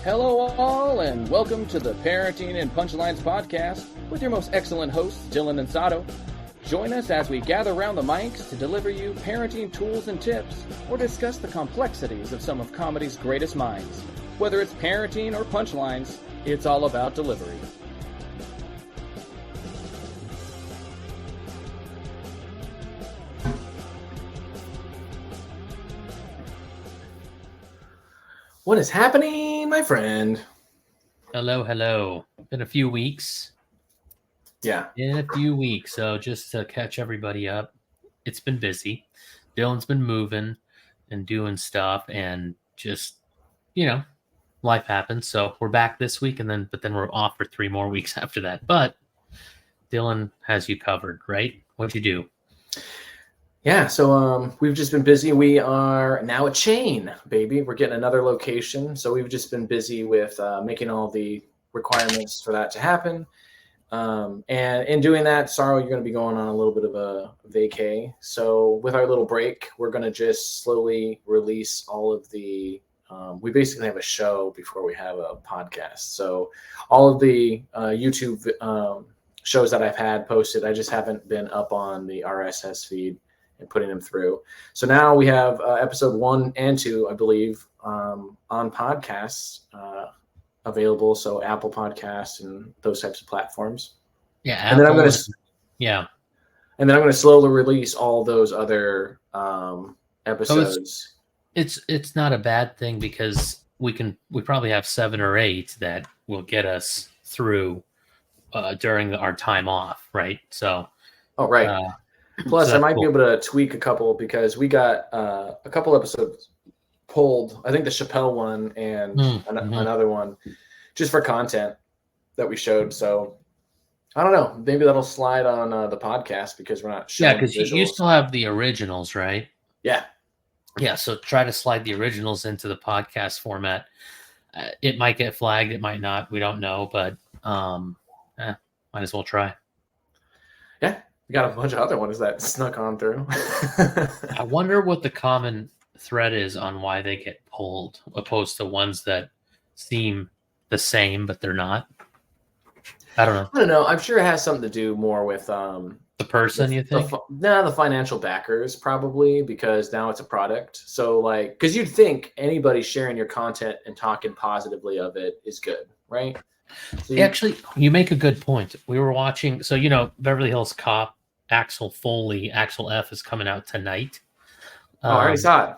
Hello all, and welcome to the Parenting and Punchlines podcast with your most excellent hosts, Dylan and Saro. Join us as we gather around the mics to deliver you parenting tools and tips, or discuss the complexities of some of comedy's greatest minds. Whether it's parenting or punchlines, it's all about delivery. What is happening, my friend? Hello. Been a few weeks. Yeah. So just to catch everybody up, it's been busy. Dylan's been moving and doing stuff, and just, life happens. So we're back this week, but then we're off for 3 more weeks after that. But Dylan has you covered, right? What'd you do? Yeah, so we've just been busy. We are now a chain, baby. We're getting another location. So we've just been busy with making all the requirements for that to happen. And in doing that, Saro, you're going to be going on a little bit of a vacay. So with our little break, we're going to just slowly release all of the we basically have a show before we have a podcast. So all of the YouTube shows that I've had posted, I just haven't been up on the RSS feed and putting them through. So now we have episode 1 and 2, I believe, on podcasts available. So Apple Podcasts and those types of platforms. Yeah. And then I'm going to slowly release all those other episodes. So it's not a bad thing, because we probably have 7 or 8 that will get us through during our time off. Right. So, right. Plus, I might be able to tweak a couple, because we got a couple episodes pulled. I think the Chappelle one and another one, just for content that we showed. So I don't know. Maybe that'll slide on the podcast, because we're not showing. Yeah, because you still have the originals, right? Yeah. Yeah. So try to slide the originals into the podcast format. It might get flagged. It might not. We don't know, but might as well try. Yeah. We got a bunch of other ones that snuck on through. I wonder what the common thread is on why they get pulled, opposed to ones that seem the same, but they're not. I don't know. I'm sure it has something to do more with the person, you think? The financial backers, probably, because now it's a product. So, because you'd think anybody sharing your content and talking positively of it is good, right? So Actually, you make a good point. We were watching, Beverly Hills Cop, Axel Foley, Axel F is coming out tonight. I already saw it.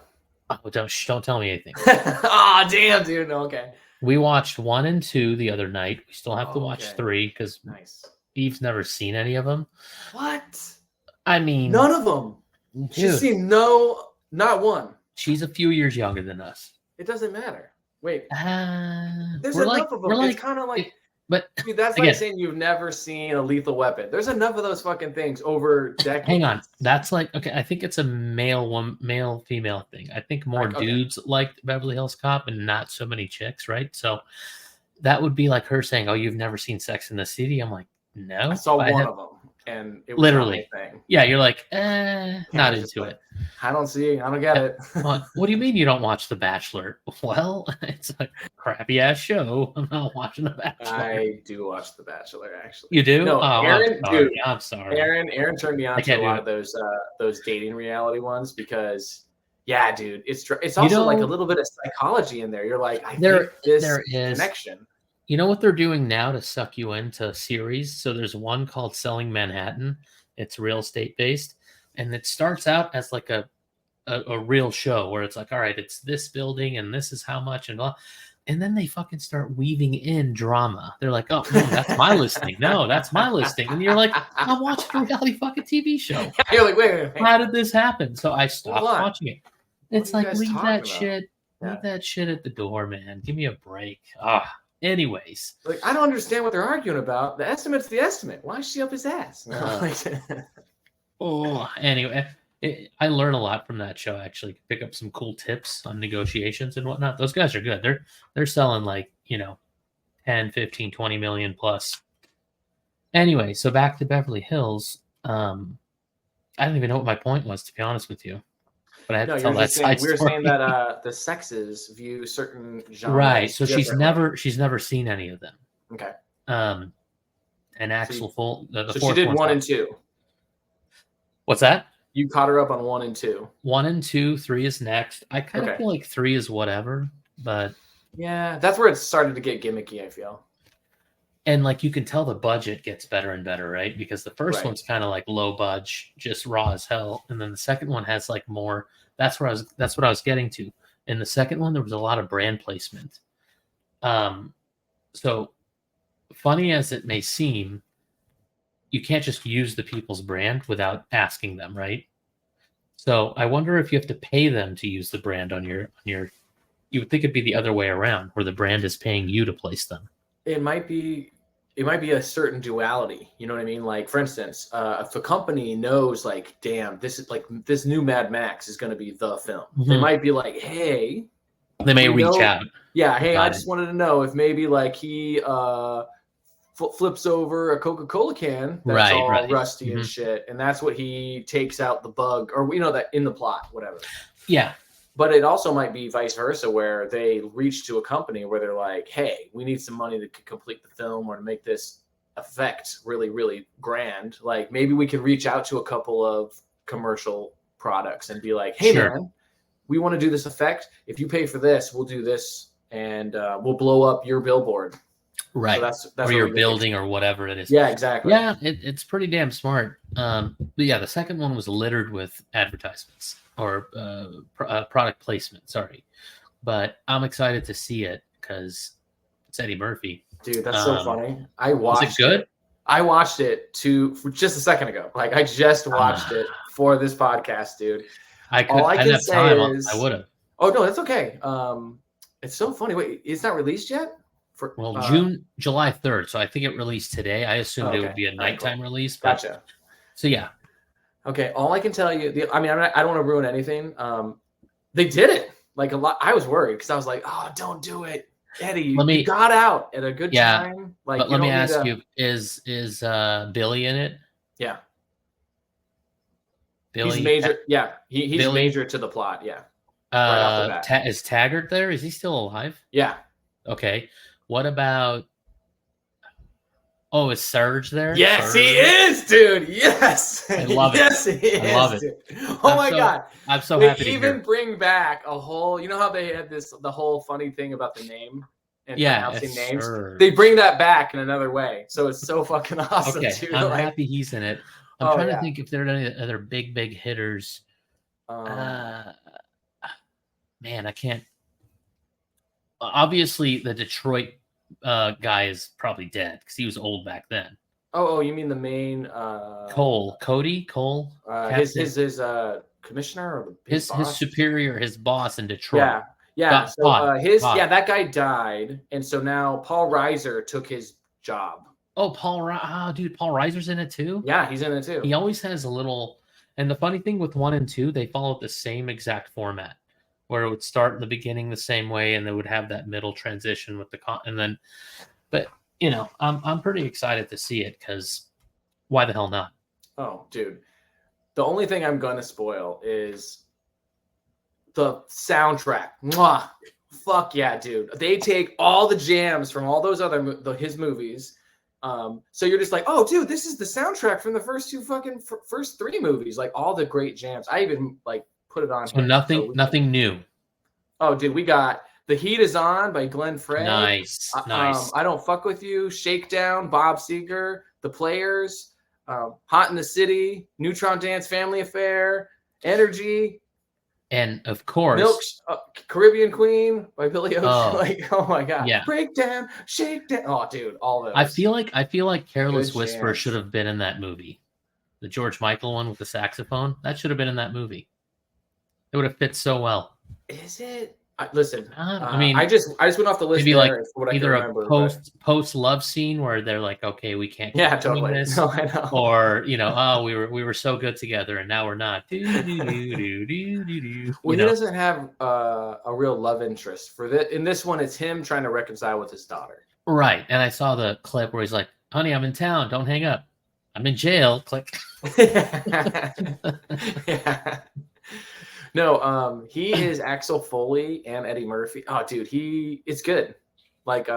Oh, don't tell me anything. Oh, damn, dude. No, okay. We watched 1 and 2 the other night. We still have to watch 3, because Eve's never seen any of them. What? I mean, none of them. Dude, She's seen not one. She's a few years younger than us. It doesn't matter. Wait, there's enough of them. It's kind of like, but that's like saying you've never seen a Lethal Weapon. There's enough of those fucking things over decades. Hang on, that's I think it's a male female thing. I think more dudes liked Beverly Hills Cop and not so many chicks, right? So that would be like her saying, "Oh, you've never seen Sex in the City?" I'm like, no, I saw one of them. And it was literally thing. Yeah, you're like, not into it. I don't get it. What do you mean you don't watch The Bachelor? Well, it's a crappy ass show. I'm not watching The Bachelor. I do watch The Bachelor, actually. You do? No, Aaron, I'm sorry. Aaron turned me on to a lot of those dating reality ones, because dude, it's also like a little bit of psychology in there. You're like, there is connection. You know what they're doing now to suck you into series? So there's one called Selling Manhattan. It's real estate based, and it starts out as like a real show where it's like, all right, it's this building and this is how much and blah. And then they fucking start weaving in drama. They're like, oh, no, that's my listing. No, that's my listing. And you're like, I'm watching a reality fucking TV show. You're like, wait. How did this happen? So I stopped watching it. It's like, leave that shit at the door, man. Give me a break. Anyways, I don't understand what they're arguing about. The estimate's the estimate. Why is she up his ass? Anyway, I learn a lot from that show. Actually, pick up some cool tips on negotiations and whatnot. Those guys are good. They're selling 10, 15, 20 million plus. Anyway, so back to Beverly Hills. I don't even know what my point was, to be honest with you. but I have No, to tell you're that just saying side we're story. saying that the sexes view certain genres Right. So she's differently. never seen any of them. Okay. And Axel Foley, the So she fourth did one's 1 out. and 2. What's that? You caught her up on 1 and 2. 1 and 2, 3 is next. I kind of Okay. feel like 3 is whatever, but Yeah, that's where it started to get gimmicky, I feel. and like you can tell the budget gets better and better, right? Because the first Right. one's kind of like low budge, just raw as hell, and then the second one has like more. That's what I was getting to. In the second one, there was a lot of brand placement. So funny as it may seem, you can't just use the people's brand without asking them, right? So I wonder if you have to pay them to use the brand on your. You would think it'd be the other way around, where the brand is paying you to place them. It might be a certain duality. You know what I mean? Like, for instance, if a company knows, like, damn, this new Mad Max is going to be the film, they might be like, hey, they may reach out. Yeah, hey, I just wanted to know if maybe like he flips over a Coca-Cola can that's all rusty and shit, and that's what he takes out the bug, or that in the plot, whatever. Yeah. But it also might be vice versa, where they reach to a company where they're like, hey, we need some money to complete the film or to make this effect really, really grand. Like, maybe we could reach out to a couple of commercial products and be like, hey, man, we want to do this effect. If you pay for this, we'll do this, and we'll blow up your billboard. Right. So that's or your building or whatever it is. Yeah, exactly. Yeah, it's pretty damn smart. But yeah, the second one was littered with advertisements or product placement. Sorry. But I'm excited to see it because it's Eddie Murphy. Dude, that's so funny. I watched it. Is it good? I watched it for just a second ago. Like, I just watched it for this podcast, dude. All I can say is I would have. Oh, no, that's okay. It's so funny. Wait, it's not released yet? July 3rd. So I think it released today. I assumed it would be a nighttime release. But, gotcha. So yeah. Okay. All I can tell you, I don't want to ruin anything. They did it like a lot. I was worried because I was like, oh, don't do it, Eddie. You got out at a good time. Like, but let me ask you: Is Billy in it? Yeah. Billy, he's major. Yeah, he's Billy, major to the plot. Yeah. Right off the bat. Is Taggart there? Is he still alive? Yeah. Okay. What about? Oh, is Surge there? Yes, Surge? he is, dude. Yes, I love it. Yes, he is. I love it. Dude. Oh my god, I'm so happy. They even bring back a whole. You know how they had the whole funny thing about the name and pronouncing names. Surge. They bring that back in another way, so it's so fucking awesome. Okay, dude. I'm happy he's in it. I'm trying to think if there are any other big hitters. Man, I can't. Obviously, the Detroit guy is probably dead because he was old back then. Oh, you mean the main Cody Cole? His commissioner or his superior, his boss in Detroit. Yeah. That guy died, and so now Paul Reiser took his job. Oh, Paul Reiser's in it too. Yeah, he's in it too. He always has a little. And the funny thing with 1 and 2, they followed the same exact format, where it would start in the beginning the same way, and they would have that middle transition with and then. But I'm pretty excited to see it because why the hell not? Oh, dude, the only thing I'm gonna spoil is the soundtrack. Mwah! Fuck yeah, dude! They take all the jams from all those other his movies. So you're just like, oh, dude, this is the soundtrack from the first first 3 movies, like all the great jams. I even like put it on. So nothing new. Oh, dude, we got The Heat Is On by Glenn Frey. Nice. I Don't Fuck With You, Shakedown, Bob Seger, The Players, Hot in the City, Neutron Dance, Family Affair, Energy. And of course, Caribbean Queen by Billy Ocean. Oh, oh my god! Yeah. Breakdown, Shakedown. Oh, dude, all those. I feel like Careless Whisper should have been in that movie. The George Michael one with the saxophone. That should have been in that movie. It would have fit so well. Is it? Listen, I mean, I just went off the list. Maybe like what either I can remember, post love scene where they're like, okay, we can't. Yeah, totally. This. No, I know. Or we were so good together and now we're not. Well, he doesn't have a real love interest for this. In this one, it's him trying to reconcile with his daughter. Right, and I saw the clip where he's like, "Honey, I'm in town. Don't hang up. I'm in jail." Click. Yeah. No, he is Axel Foley and Eddie Murphy. Oh, dude, it's good. Like,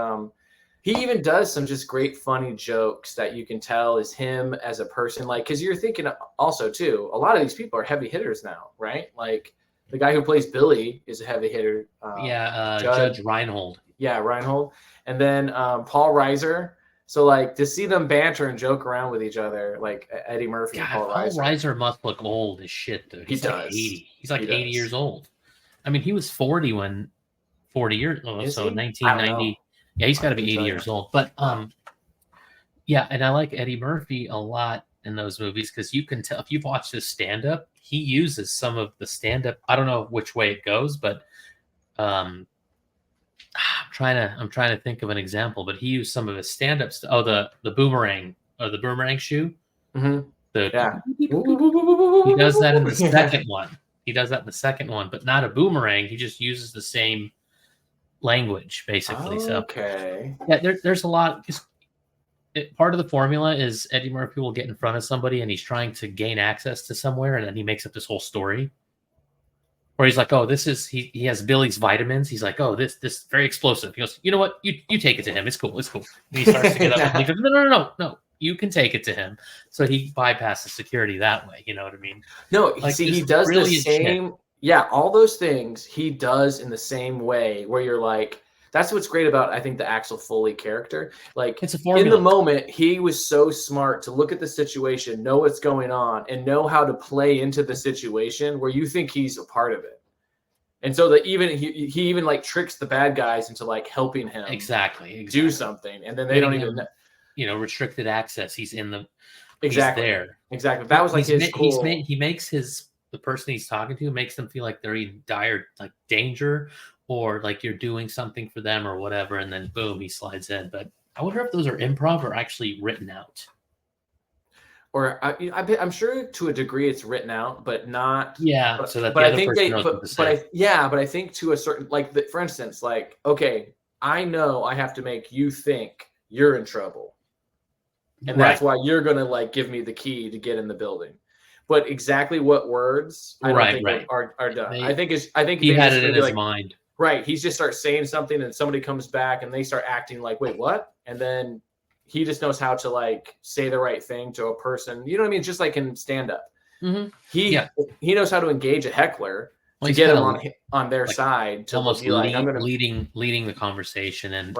he even does some just great funny jokes that you can tell is him as a person. Like, because you're thinking also too, a lot of these people are heavy hitters now, right? Like the guy who plays Billy is a heavy hitter. Judge Reinhold. Yeah, Reinhold, and then Paul Reiser. So like to see them banter and joke around with each other, like Eddie Murphy and Paul Reiser. Reiser must look old as shit, dude. He's like 80. He's like 80 years old. I mean, he was 40 when 40 years old. So 1990. Yeah, he's got to be 80 years old. But yeah, and I like Eddie Murphy a lot in those movies because you can tell if you've watched his stand-up, he uses some of the stand-up. I don't know which way it goes, but I'm trying to think of an example, but he used some of his stand-up stuff. Oh, the boomerang or the boomerang shoe. Mm-hmm. He does that in the second one. He does that in the second one, but not a boomerang. He just uses the same language, basically. Okay. So yeah, there's a lot. Part of the formula is Eddie Murphy will get in front of somebody and he's trying to gain access to somewhere, and then he makes up this whole story. Where he's like, oh, this is he has Billy's vitamins. He's like, oh, this very explosive. He goes, you know what? You take it to him. It's cool. And he starts to get up and he goes, no. You can take it to him. So he bypasses security that way. You know what I mean? No, like, see, he does the same. Shit. Yeah, all those things he does in the same way. Where you're like, that's what's great about I think the Axel Foley character. Like it's a formula. In the moment, he was so smart to look at the situation, know what's going on, and know how to play into the situation where you think he's a part of it. And so that even he even like tricks the bad guys into like helping him exactly do something, and then they don't even restricted access. He's in the exactly he's there exactly. That was like he makes the person he's talking to makes them feel like they're in dire like danger or like you're doing something for them or whatever, and then boom, he slides in. But I wonder if those are improv or actually written out. Or I'm sure to a degree it's written out, but not. Yeah. So that the other person knows what to say. But I think to a certain for instance, like okay, I know I have to make you think you're in trouble, and that's why you're gonna like give me the key to get in the building. But exactly what words I don't think are done. I think he had it in his mind. Right. He just starts saying something and somebody comes back and they start acting like, wait, what? And then he just knows how to like say the right thing to a person. You know what I mean? Just like in stand-up. Mm-hmm. He knows how to engage a heckler to get him on their side to almost be like, leading the conversation, and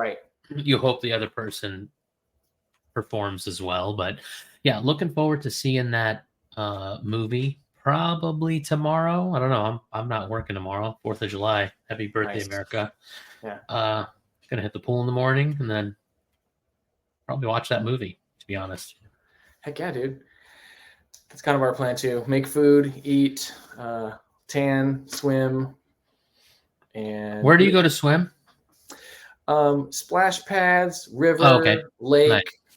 you hope the other person performs as well. But yeah, looking forward to seeing that movie probably tomorrow. I don't know. I'm not working tomorrow. 4th of July. Happy birthday, America. Yeah. Gonna hit the pool in the morning and then probably watch that movie, to be honest. Heck yeah, dude. That's kind of our plan too. Make food, eat, tan, swim. And where do you go to swim? Splash pads, river, lake.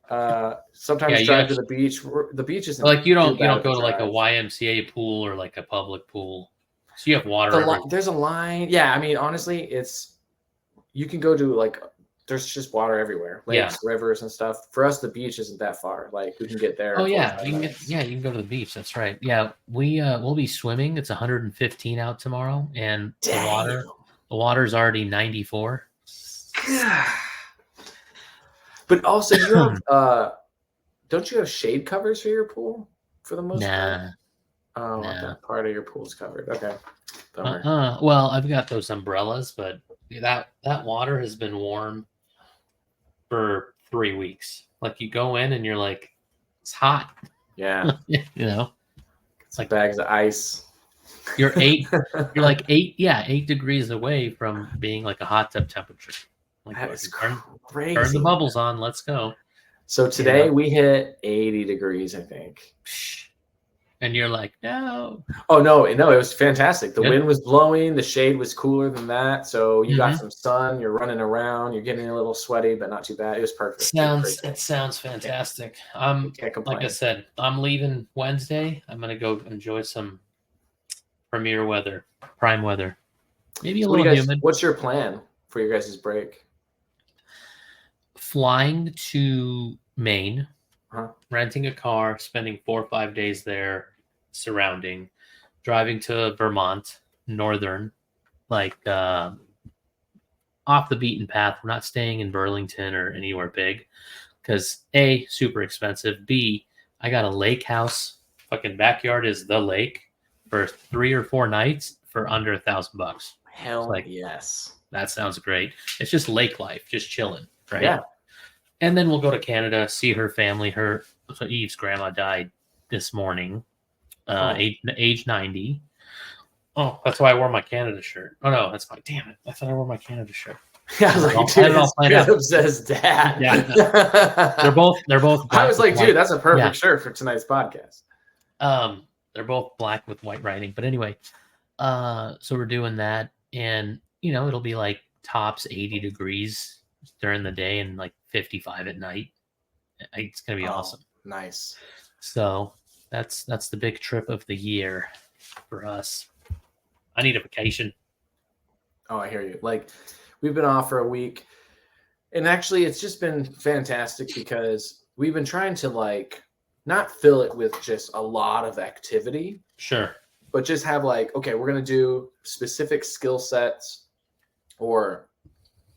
Nice. Sometimes drive to the beach. The beach isn't like you don't go to like a YMCA pool or like a public pool. So you have water. There's a line. Yeah, I mean, honestly, you can go to like there's just water everywhere, lakes, rivers, and stuff. For us, the beach isn't that far. Like we can get there. Oh yeah, you can go to the beach. That's right. Yeah, we'll be swimming. It's 115 out tomorrow, and the water's already 94. But also, you have don't you have shade covers for your pool for the most part? Oh, that part of your pool's covered. Okay. Well, I've got those umbrellas, but that water has been warm for 3 weeks. Like you go in and you're like, it's hot. Yeah. It's like bags of ice. You're 8 degrees away from being like a hot tub temperature. Like that's crazy. Turn the bubbles on. Let's go. So today we hit 80 degrees, I think. And you're like, no. Oh, no, it was fantastic. The wind was blowing. The shade was cooler than that. So you got some sun. You're running around. You're getting a little sweaty, but not too bad. It was perfect. It sounds fantastic. Like I said, I'm leaving Wednesday. I'm going to go enjoy some prime weather. Maybe a little humid. What's your plan for your guys' break? Flying to Maine, renting a car, spending 4 or 5 days there, surrounding, driving to Vermont, northern, like off the beaten path. We're not staying in Burlington or anywhere big because A, super expensive. B, I got a lake house. Fucking backyard is the lake for 3 or 4 nights for under $1,000. Hell like, yes. That sounds great. It's just lake life, just chilling, right? Yeah. And then we'll go to Canada, see her family. So Eve's grandma died this morning, age 90. Oh, that's why I wore my Canada shirt. Oh no, that's my damn it. I thought I wore my Canada shirt. Yeah, I was like, dude, it says dad. Yeah, they're both. I was like, dude, that's a perfect shirt for tonight's podcast. They're both black with white writing. But anyway, so we're doing that, and it'll be like tops 80 degrees during the day and like 55 at night. It's gonna be awesome. Nice. So that's the big trip of the year for us. I need a vacation. Oh, I hear you. Like, we've been off for a week, and actually it's just been fantastic because we've been trying to like not fill it with just a lot of activity. Sure. But just have like, okay, we're going to do specific skill sets or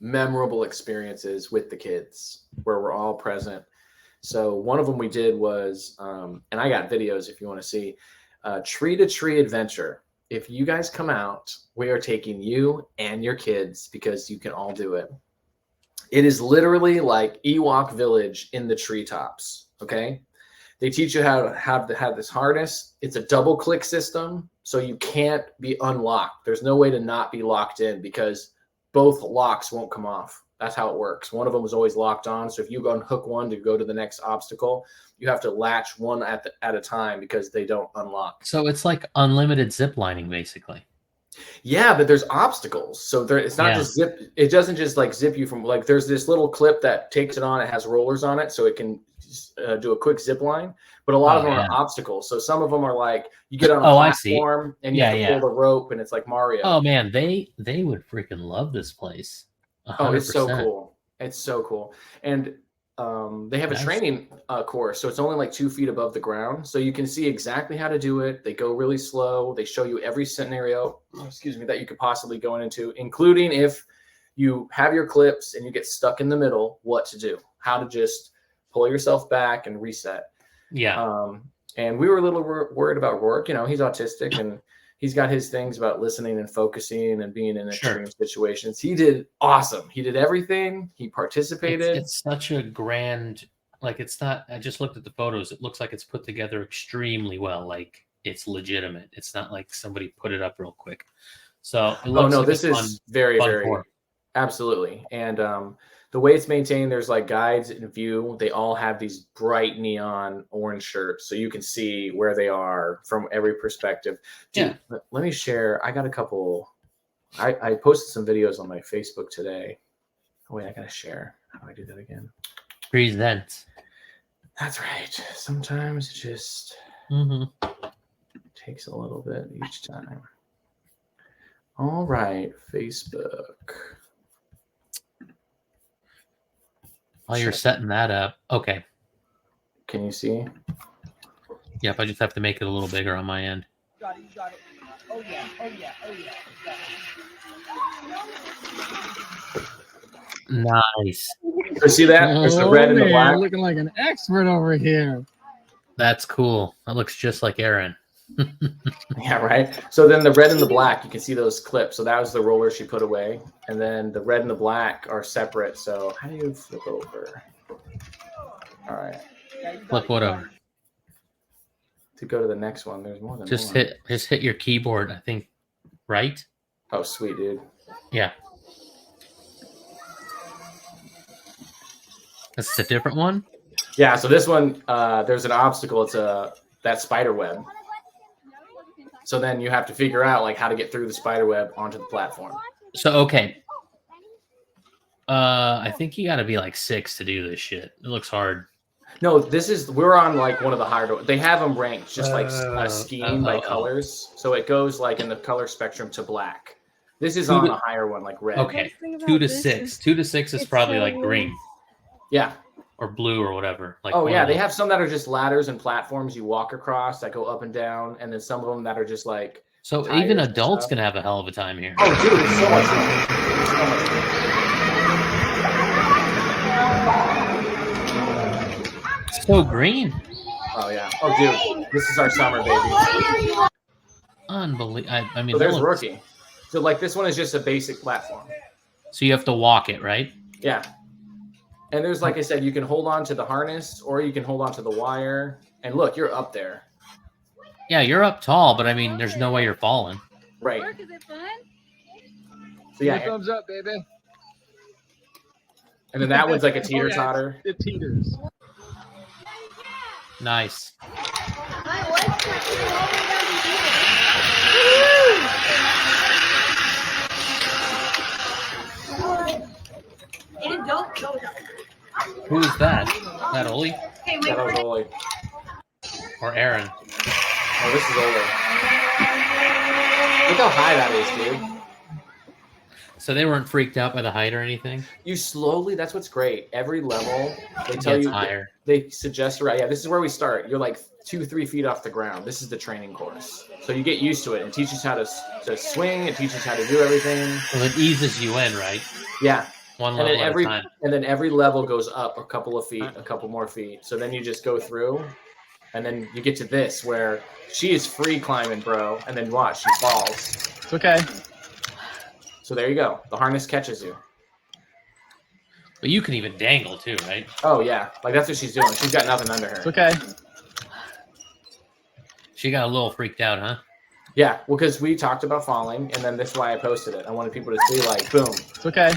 memorable experiences with the kids where we're all present. So one of them we did was, and I got videos if you want to see, tree to tree adventure. If you guys come out, we are taking you and your kids because you can all do it. It is literally like Ewok Village in the treetops. Okay. They teach you how to have this harness. It's a double click system. So you can't be unlocked. There's no way to not be locked in because both locks won't come off. That's how it works. One of them is always locked on. So if you go and hook one to go to the next obstacle, you have to latch one at a time because they don't unlock. So it's like unlimited zip lining, basically. Yeah, but there's obstacles. So it's not just zip. It doesn't just like zip you from like, there's this little clip that takes it on. It has rollers on it. So it can do a quick zip line, but a lot of them are obstacles. So some of them are like you get on a platform and you have to pull the rope and it's like Mario. Oh man, they would freaking love this place. 100%. Oh, it's so cool. It's so cool. And they have a training course. So it's only like 2 feet above the ground. So you can see exactly how to do it. They go really slow. They show you every scenario, that you could possibly go into, including if you have your clips and you get stuck in the middle, what to do, how to just pull yourself back and reset. Yeah. And we were a little worried about Rourke. He's autistic and he's got his things about listening and focusing and being in extreme situations. He did awesome. He did everything. He participated. It's such a grand, like it's not, I just looked at the photos. It looks like it's put together extremely well. Like it's legitimate. It's not like somebody put it up real quick. So it looks like this is very, very, absolutely. And the way it's maintained, there's like guides in view. They all have these bright neon orange shirts. So you can see where they are from every perspective. Dude, let me share. I got a couple. I posted some videos on my Facebook today. Oh, wait, I got to share. How do I do that again? Present. That's right. Sometimes it just takes a little bit each time. All right, Facebook. While you're setting that up, okay. Can you see? Yep, I just have to make it a little bigger on my end. Got it. Oh yeah. Nice. So see that? There's the red and the black. Looking like an expert over here. That's cool. That looks just like Aron. Yeah, right. So then the red and the black, you can see those clips. So that was the roller she put away. And then the red and the black are separate. So how do you flip over? All right. Flip what over? To go to the next one, there's more than just one. hit your keyboard, I think. Right? Oh, sweet, dude. Yeah. This is a different one? Yeah, so this one, there's an obstacle. It's that spider web. So then you have to figure out like how to get through the spider web onto the platform. So, okay. I think you got to be like 6 to do this shit. It looks hard. No, we're on like one of the higher. They have them ranked just like scheme by colors. So it goes like in the color spectrum to black. This is on a higher one, like red. Okay, 2 to 6. 2 to 6 is probably like green. Yeah. Or blue or whatever. Like they have some that are just ladders and platforms you walk across that go up and down, and then some of them that are just like So tires even and adults stuff. can have a hell of a time here. Oh, dude, it's so much fun. It's so much fun. So green. Oh yeah. Oh, dude, this is our summer, baby. Unbelievable. I mean, So there's that looks- Rookie. So like this one is just a basic platform. So you have to walk it, right? Yeah. And there's, like I said, you can hold on to the harness or you can hold on to the wire. And look, you're up there. Yeah, you're up tall, but I mean, there's no way you're falling. Right. Is it fun? So yeah. Thumbs up, baby. And then that one's like a teeter-totter. It teeters. Nice. Who is that? That Oli Hey, Yeah, that was Ole. or Aaron? Oh, this is Ole. Look how high that is, dude. So they weren't freaked out by the height or anything? You slowly, that's what's great. Every level, they tell Gets you, higher. they suggest, right? Yeah, this is where we start. You're like 2-3 feet off the ground. This is the training course. So you get used to it and teaches how to swing. It teaches how to do everything. Well, it eases you in, right? Yeah. One And level then at a time. every level goes up a couple of feet, a couple more feet. So then you just go through, and then you get to this where she is free climbing, bro. And then watch, she falls. It's okay. So there you go. The harness catches you. But you can even dangle too, right? Oh yeah, like that's what she's doing. She's got nothing under her. It's okay. She got a little freaked out, huh? Yeah, well, because we talked about falling, and then that's why I posted it. I wanted people to see, like, boom, It's okay.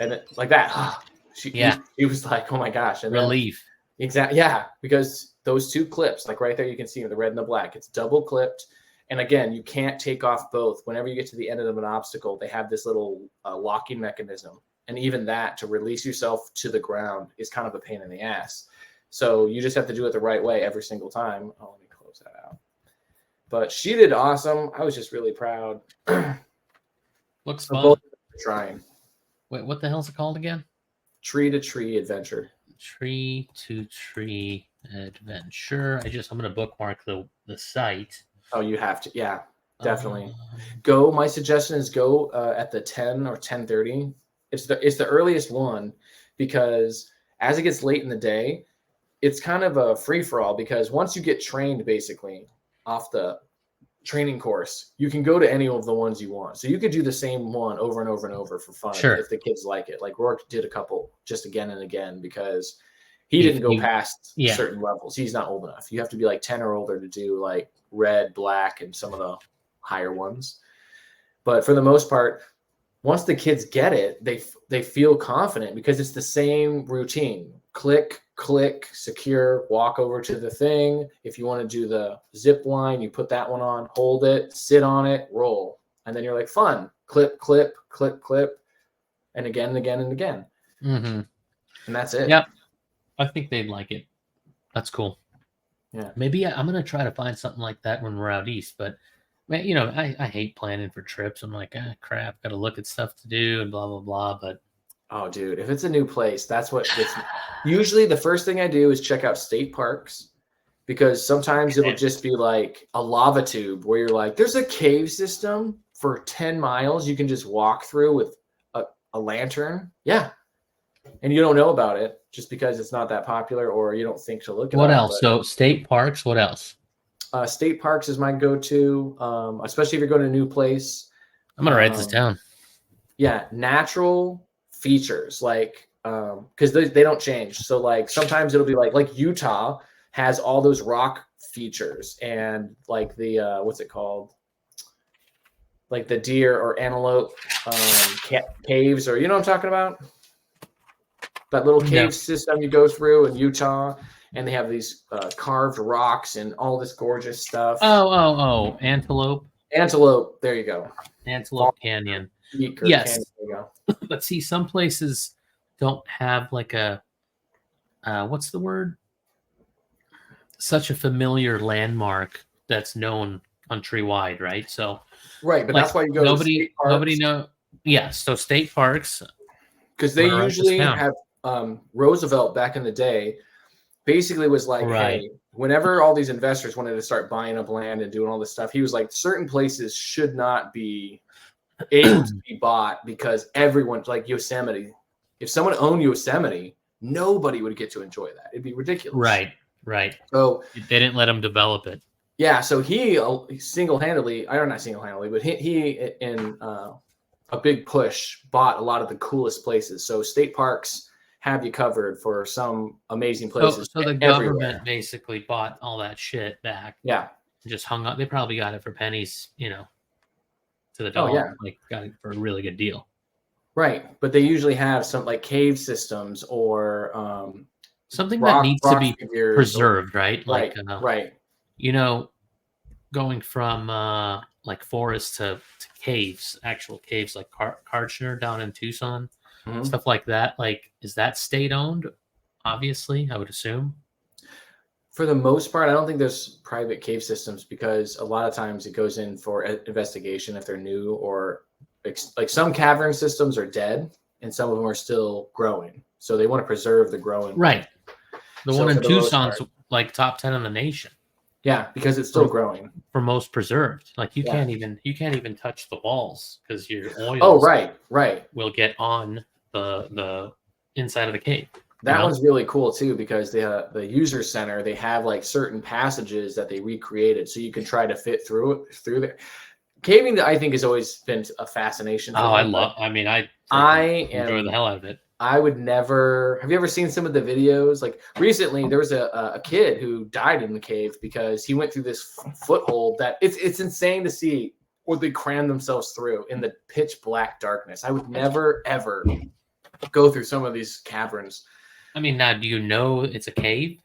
and it, like that. He was like, oh my gosh, and then, Relief. exactly, yeah, because those two clips, like right there, you can see the red and the black. It's double clipped, and again, you can't take off both. Whenever you get to the end of an obstacle, they have this little locking mechanism, and even that to release yourself to the ground is kind of a pain in the ass. So you just have to do it the right way every single time. Oh, let me close that out. But she did awesome. I was just really proud. Looks So fun. both are trying. Wait, what the hell's it called again? Tree to tree adventure. Tree to tree adventure. I'm gonna bookmark the site. Oh, you have to. Yeah, definitely. Um, Go. My suggestion is go at the 10 or 10:30. It's the earliest one because as it gets late in the day, it's kind of a free for all because once you get trained basically off the training course, you can go to any of the ones you want. So you could do the same one over and over and over for fun Sure. if the kids like it. Like Rourke did a couple just again and again because he didn't go past certain levels. He's not old enough. You have to be like 10 or older to do like red, black, and some of the higher ones. But for the most part, once the kids get it, they feel confident because it's the same routine. Click, click, secure, walk over to the thing. If you want to do the zip line, you put that one on, hold it, sit on it, roll. And then you're like, fun. Clip, clip, clip, clip. And again and again and again. Mm-hmm. And that's it. Yep. I think they'd like it. That's cool. Yeah. Maybe I'm going to try to find something like that when we're out east. But, man, you know, I hate planning for trips. I'm like, crap, got to look at stuff to do and blah, blah, blah. But oh, dude, if it's a new place, that's what it's usually the first thing I do is check out state parks because sometimes it'll just be like a lava tube where you're like, there's a cave system for 10 miles you can just walk through with a lantern. Yeah. And you don't know about it just because it's not that popular or you don't think to look at it. What else? So state parks, what else? State parks is my go-to, especially if you're going to a new place. I'm going to write this down. Yeah, natural features like because they don't change. So like sometimes it'll be like Utah has all those rock features and like the what's it called? Like the deer or antelope caves, or you know what I'm talking about? That little cave system you go through in Utah, and they have these carved rocks and all this gorgeous stuff. Oh, Antelope. Antelope, there you go. Antelope Canyon. Yes. Canyon, there you go. But see, some places don't have like a what's the word? Such a familiar landmark that's known countrywide, right? So right, but like, that's why you go. Nobody know. Yeah, so state parks because they usually have Roosevelt back in the day basically was like, Right. hey, whenever all these investors wanted to start buying up land and doing all this stuff, he was like, certain places should not be able to be bought because everyone, like Yosemite, if someone owned Yosemite, nobody would get to enjoy that. It'd be ridiculous. Right. So They didn't let him develop it. yeah, so he single-handedly, or not single-handedly, but he in a big push bought a lot of the coolest places. So state parks have you covered for some amazing places. So the everywhere. government basically bought all that shit back. Yeah. Just hung up. They probably got it for pennies, to the Oh, dollar. yeah. Like got it for a really good deal. Right, but they usually have some like cave systems or Something that needs to be figures preserved, right? right, Like, right. Going from like forest to caves, actual caves like Karchner down in Tucson, stuff like that. Like, is that state owned? Obviously, I would assume. For the most part, I don't think there's private cave systems because a lot of times it goes in for investigation if they're new or like some cavern systems are dead and some of them are still growing. So they want to preserve the growing. Right. The So one in for the most Tucson's part- like top 10 in the nation Yeah, because it's still growing. for most preserved. Like you Yeah. can't even touch the walls because your oils Oh, right. will get on the inside of the cave. That one's really cool too because the user center, they have like certain passages that they recreated so you can try to fit through there. Caving, I think, has always been a fascination. Oh, I enjoy the hell out of it. I would never. Have you ever seen some of the videos? Like recently, there was a kid who died in the cave because he went through this foothold that it's insane to see what they cram themselves through in the pitch black darkness. I would never ever go through some of these caverns. I mean, now do you know it's a cave?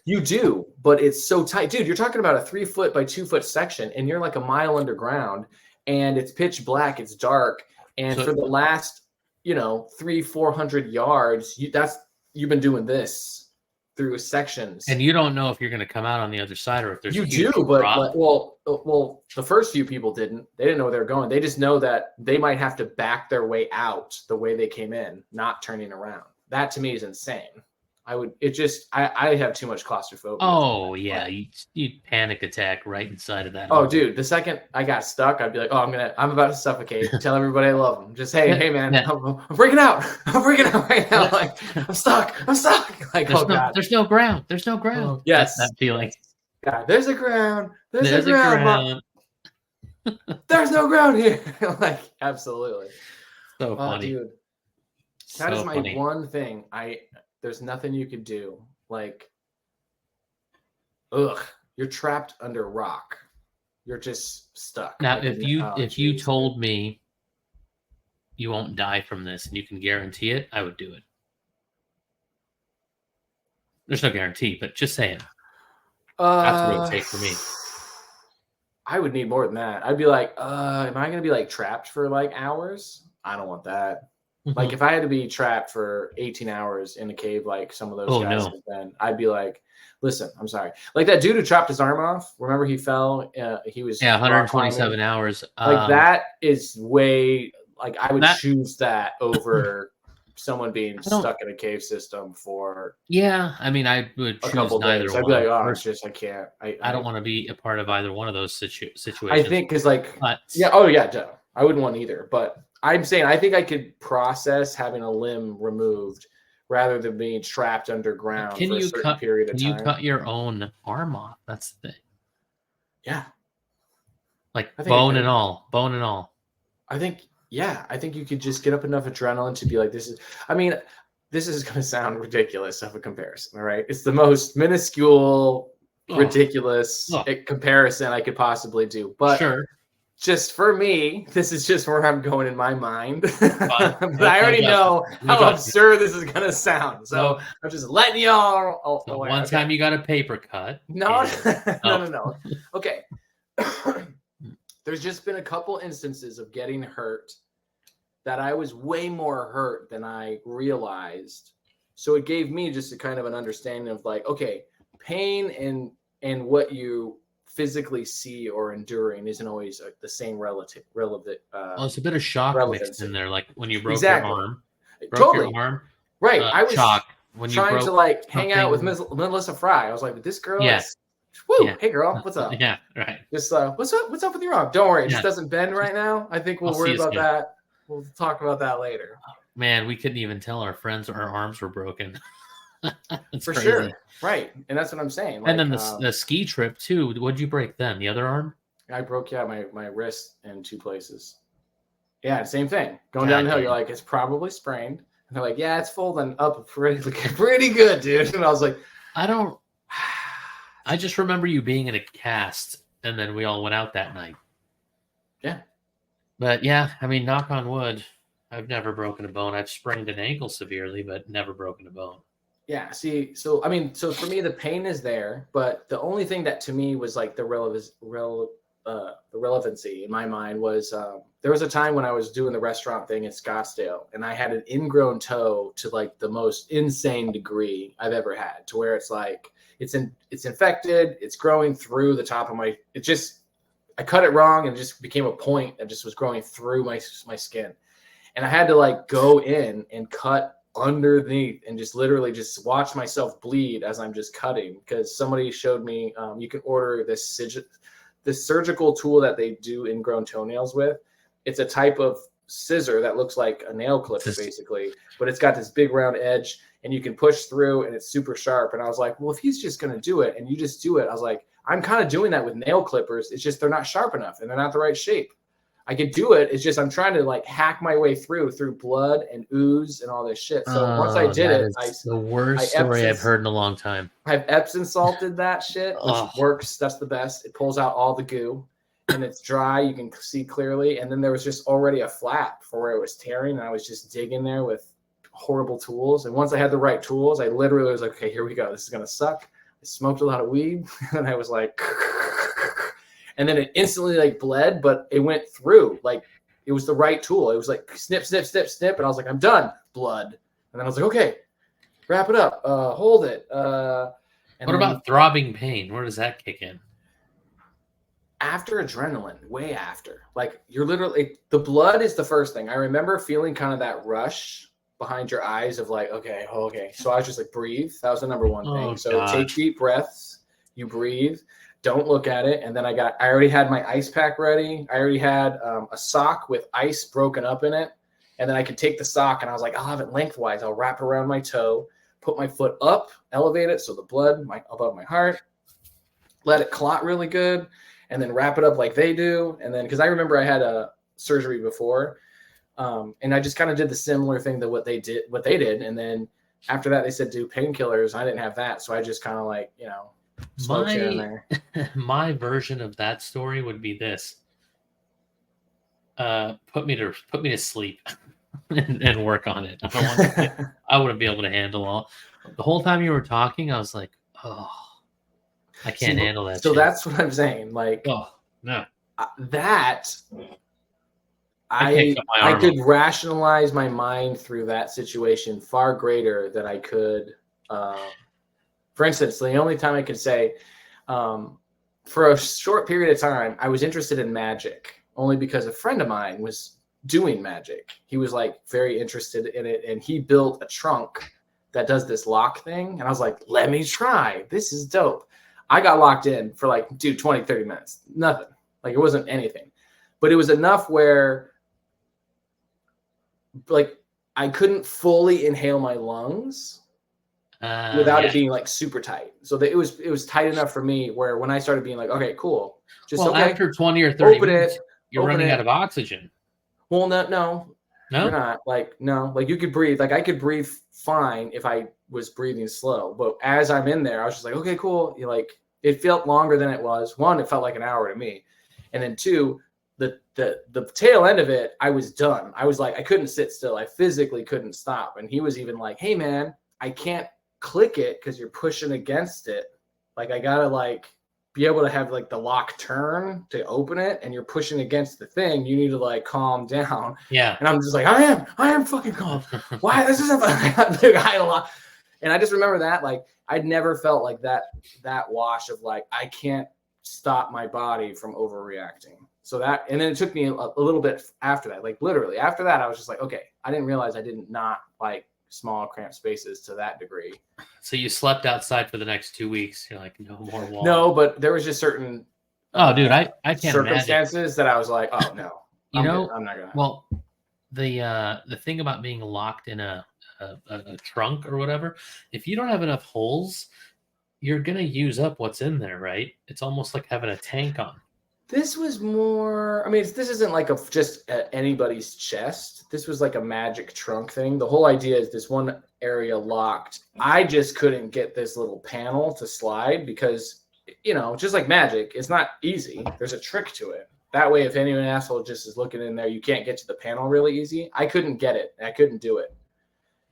You do, but it's so tight, dude. You're talking about a 3 foot by 2 foot section, and you're like a mile underground, and it's pitch black. It's dark, and for the last 300-400 yards, you've been doing this through sections, and you don't know if you're going to come out on the other side or if there's you a huge do, but drop. well, the first few people didn't. They didn't know where they were going. They just know that they might have to back their way out the way they came in, not turning around. That to me is insane. I have too much claustrophobia. Oh yeah, you'd panic attack right inside of that. Oh, dude, the second I got stuck, I'd be like, I'm about to suffocate. Tell everybody I love them. Just hey man, I'm breaking out. I'm breaking out right now. Like I'm stuck. Like God, there's no ground. There's no ground. Oh, yes, that feeling. God, there's a ground. There's a ground. There's no ground here. Like absolutely. So funny, dude. That is my one thing. There's nothing you could do. Like, you're trapped under rock. You're just stuck. Now, if you told me you won't die from this and you can guarantee it, I would do it. There's no guarantee, but just saying. That's what it would take for me. I would need more than that. I'd be like, am I going to be like trapped for like hours? I don't want that. Like if I had to be trapped for 18 hours in a cave, like some of those guys, then I'd be like, listen, I'm sorry. Like that dude who chopped his arm off. Remember he fell? He was 127 hours. Like that is way. Like I would choose that over someone being stuck in a cave system for. Yeah, I mean, I would choose neither one. I'd be like, I can't. I don't want to be a part of either one of those situations. I think because I wouldn't want either, but. I'm saying I think I could process having a limb removed rather than being trapped underground for a certain period of time. Can you cut your own arm off? That's the thing. Yeah. Like bone and all. I think you could just get up enough adrenaline to be like, this is going to sound ridiculous of a comparison. All right. It's the most minuscule, ridiculous comparison I could possibly do. But sure. Just for me, this is just where I'm going in my mind. But I already know how absurd this is going to sound. So I'm just letting y'all. One time you got a paper cut. No. Okay. There's just been a couple instances of getting hurt that I was way more hurt than I realized. So it gave me just a kind of an understanding of like, okay, pain and what you physically see or enduring isn't always the same relevant. It's a bit of shock mixed in there, like when you broke your arm. Right. I was shocked. when you trying broke to like hang out with something- Melissa Fry. I was like, this girl Yeah. is, woo, Yeah. hey girl, what's up? Yeah, right. Just what's up with your arm? Don't worry, it Yeah. just doesn't bend right now. I think we'll I'll worry see you about soon. that. We'll talk about that later. Man, we couldn't even tell our friends our arms were broken. It's For crazy. sure, right? And that's what I'm saying. Like, And then the ski trip too. What'd you break then? The other arm? I broke my wrist in 2 places. Yeah, same thing. Going God down the hill, damn. you're like, it's probably sprained. And they're like, yeah, it's folding up pretty good, dude. And I was like, I just remember you being in a cast, and then we all went out that night. Yeah. But yeah, I mean, knock on wood, I've never broken a bone. I've sprained an ankle severely, but never broken a bone. yeah. See, so I mean, so for me, the pain is there, but the only thing that to me was like the relevancy in my mind was there was a time when I was doing the restaurant thing in Scottsdale, and I had an ingrown toe to like the most insane degree I've ever had, to where it's like it's infected, it's growing through the top of I cut it wrong and it just became a point that just was growing through my skin, and I had to like go in and cut underneath and just literally just watch myself bleed as I'm just cutting, because somebody showed me you can order this surgical tool that they do ingrown toenails with. It's a type of scissor that looks like a nail clipper basically, but it's got this big round edge and you can push through and it's super sharp. And I was like, well, if he's just going to do it and you just do it, I was like, I'm kind of doing that with nail clippers. It's just they're not sharp enough and they're not the right shape. I could do it. It's just I'm trying to like hack my way through blood and ooze and all this shit. So once I did it, the worst story I've heard in a long time. I've Epsom salted that shit, which works. That's the best. It pulls out all the goo and it's dry. You can see clearly. And then there was just already a flap for where it was tearing. And I was just digging there with horrible tools. And once I had the right tools, I literally was like, okay, here we go. This is going to suck. I smoked a lot of weed and I was like, and then it instantly like bled, but it went through. Like it was the right tool. It was like snip, snip, snip, snip. And I was like, I'm done. Blood. And then I was like, okay, wrap it up. Hold it. What about throbbing pain? Where does that kick in? After adrenaline, way after. Like you're literally, the blood is the first thing. I remember feeling kind of that rush behind your eyes of like, okay. So I was just like, breathe. That was the number one thing. So take deep breaths. You breathe. Don't look at it. And then I already had my ice pack ready. I already had a sock with ice broken up in it. And then I could take the sock and I was like, I'll have it lengthwise. I'll wrap around my toe, put my foot up, elevate it so the blood above my heart, let it clot really good, and then wrap it up like they do. And then, because I remember I had a surgery before, and I just kind of did the similar thing to what they did. And then after that, they said do painkillers. I didn't have that, so I just kind of like, smoked here and there. My version of that story would be this: put me to sleep and work on it. I wouldn't be able to handle all. The whole time you were talking, I was like, oh, I can't handle that. So shit. that's what I'm saying. Like, oh no, that I could rationalize my mind through that situation far greater than I could. For instance, the only time I could say, for a short period of time, I was interested in magic only because a friend of mine was doing magic. He was like very interested in it, and he built a trunk that does this lock thing. And I was like, let me try. This is dope. I got locked in for like, 20, 30 minutes. Nothing. Like it wasn't anything. But it was enough where like I couldn't fully inhale my lungs without it being like super tight. So that it was tight enough for me where when I started being like, okay, cool. After 20 or 30 minutes, you're running out of oxygen. Well, no, you're not. Like, no, like you could breathe. Like I could breathe fine if I was breathing slow. But as I'm in there, I was just like, okay, cool. It felt longer than it was. One, it felt like an hour to me. And then two, the tail end of it, I was done. I was like, I couldn't sit still. I physically couldn't stop. And he was even like, hey man, I can't click it because you're pushing against it. Like I gotta like be able to have like the lock turn to open it, and you're pushing against the thing. You need to like calm down. Yeah. And I'm just like, I am fucking calm. Why? This is a lot. And I just remember that like I'd never felt like that wash of like I can't stop my body from overreacting. So that, and then it took me a little bit after that, like literally after that, I was just like, okay, I didn't realize I didn't not like small cramped spaces to that degree. So you slept outside for the next 2 weeks. You're like, no more wall. No, but there was just certain dude, I can't circumstances imagine. that I was like, oh no, I'm not gonna. Well, the thing about being locked in a trunk or whatever, if you don't have enough holes, you're gonna use up what's in there, right? It's almost like having a tank on. This was more. I mean, this isn't like just anybody's chest. This was like a magic trunk thing. The whole idea is this one area locked. I just couldn't get this little panel to slide because, just like magic, it's not easy. There's a trick to it. That way, if anyone asshole just is looking in there, you can't get to the panel really easy. I couldn't get it. I couldn't do it.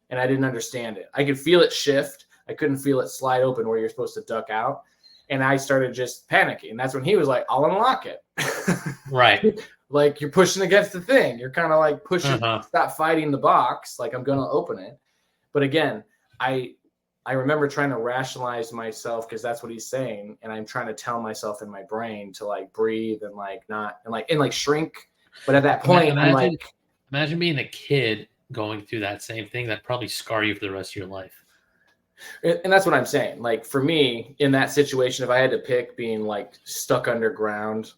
And I didn't understand it. I could feel it shift. I couldn't feel it slide open where you're supposed to duck out. And I started just panicking. That's when he was like, I'll unlock it. Right. Like you're pushing against the thing. You're kind of like pushing, stop fighting the box. Like I'm going to open it. But again, I remember trying to rationalize myself because that's what he's saying. And I'm trying to tell myself in my brain to like breathe and like not, and like shrink. But at that point, imagine being a kid going through that same thing. That'd probably scar you for the rest of your life. And that's what I'm saying. Like for me in that situation, if I had to pick being like stuck underground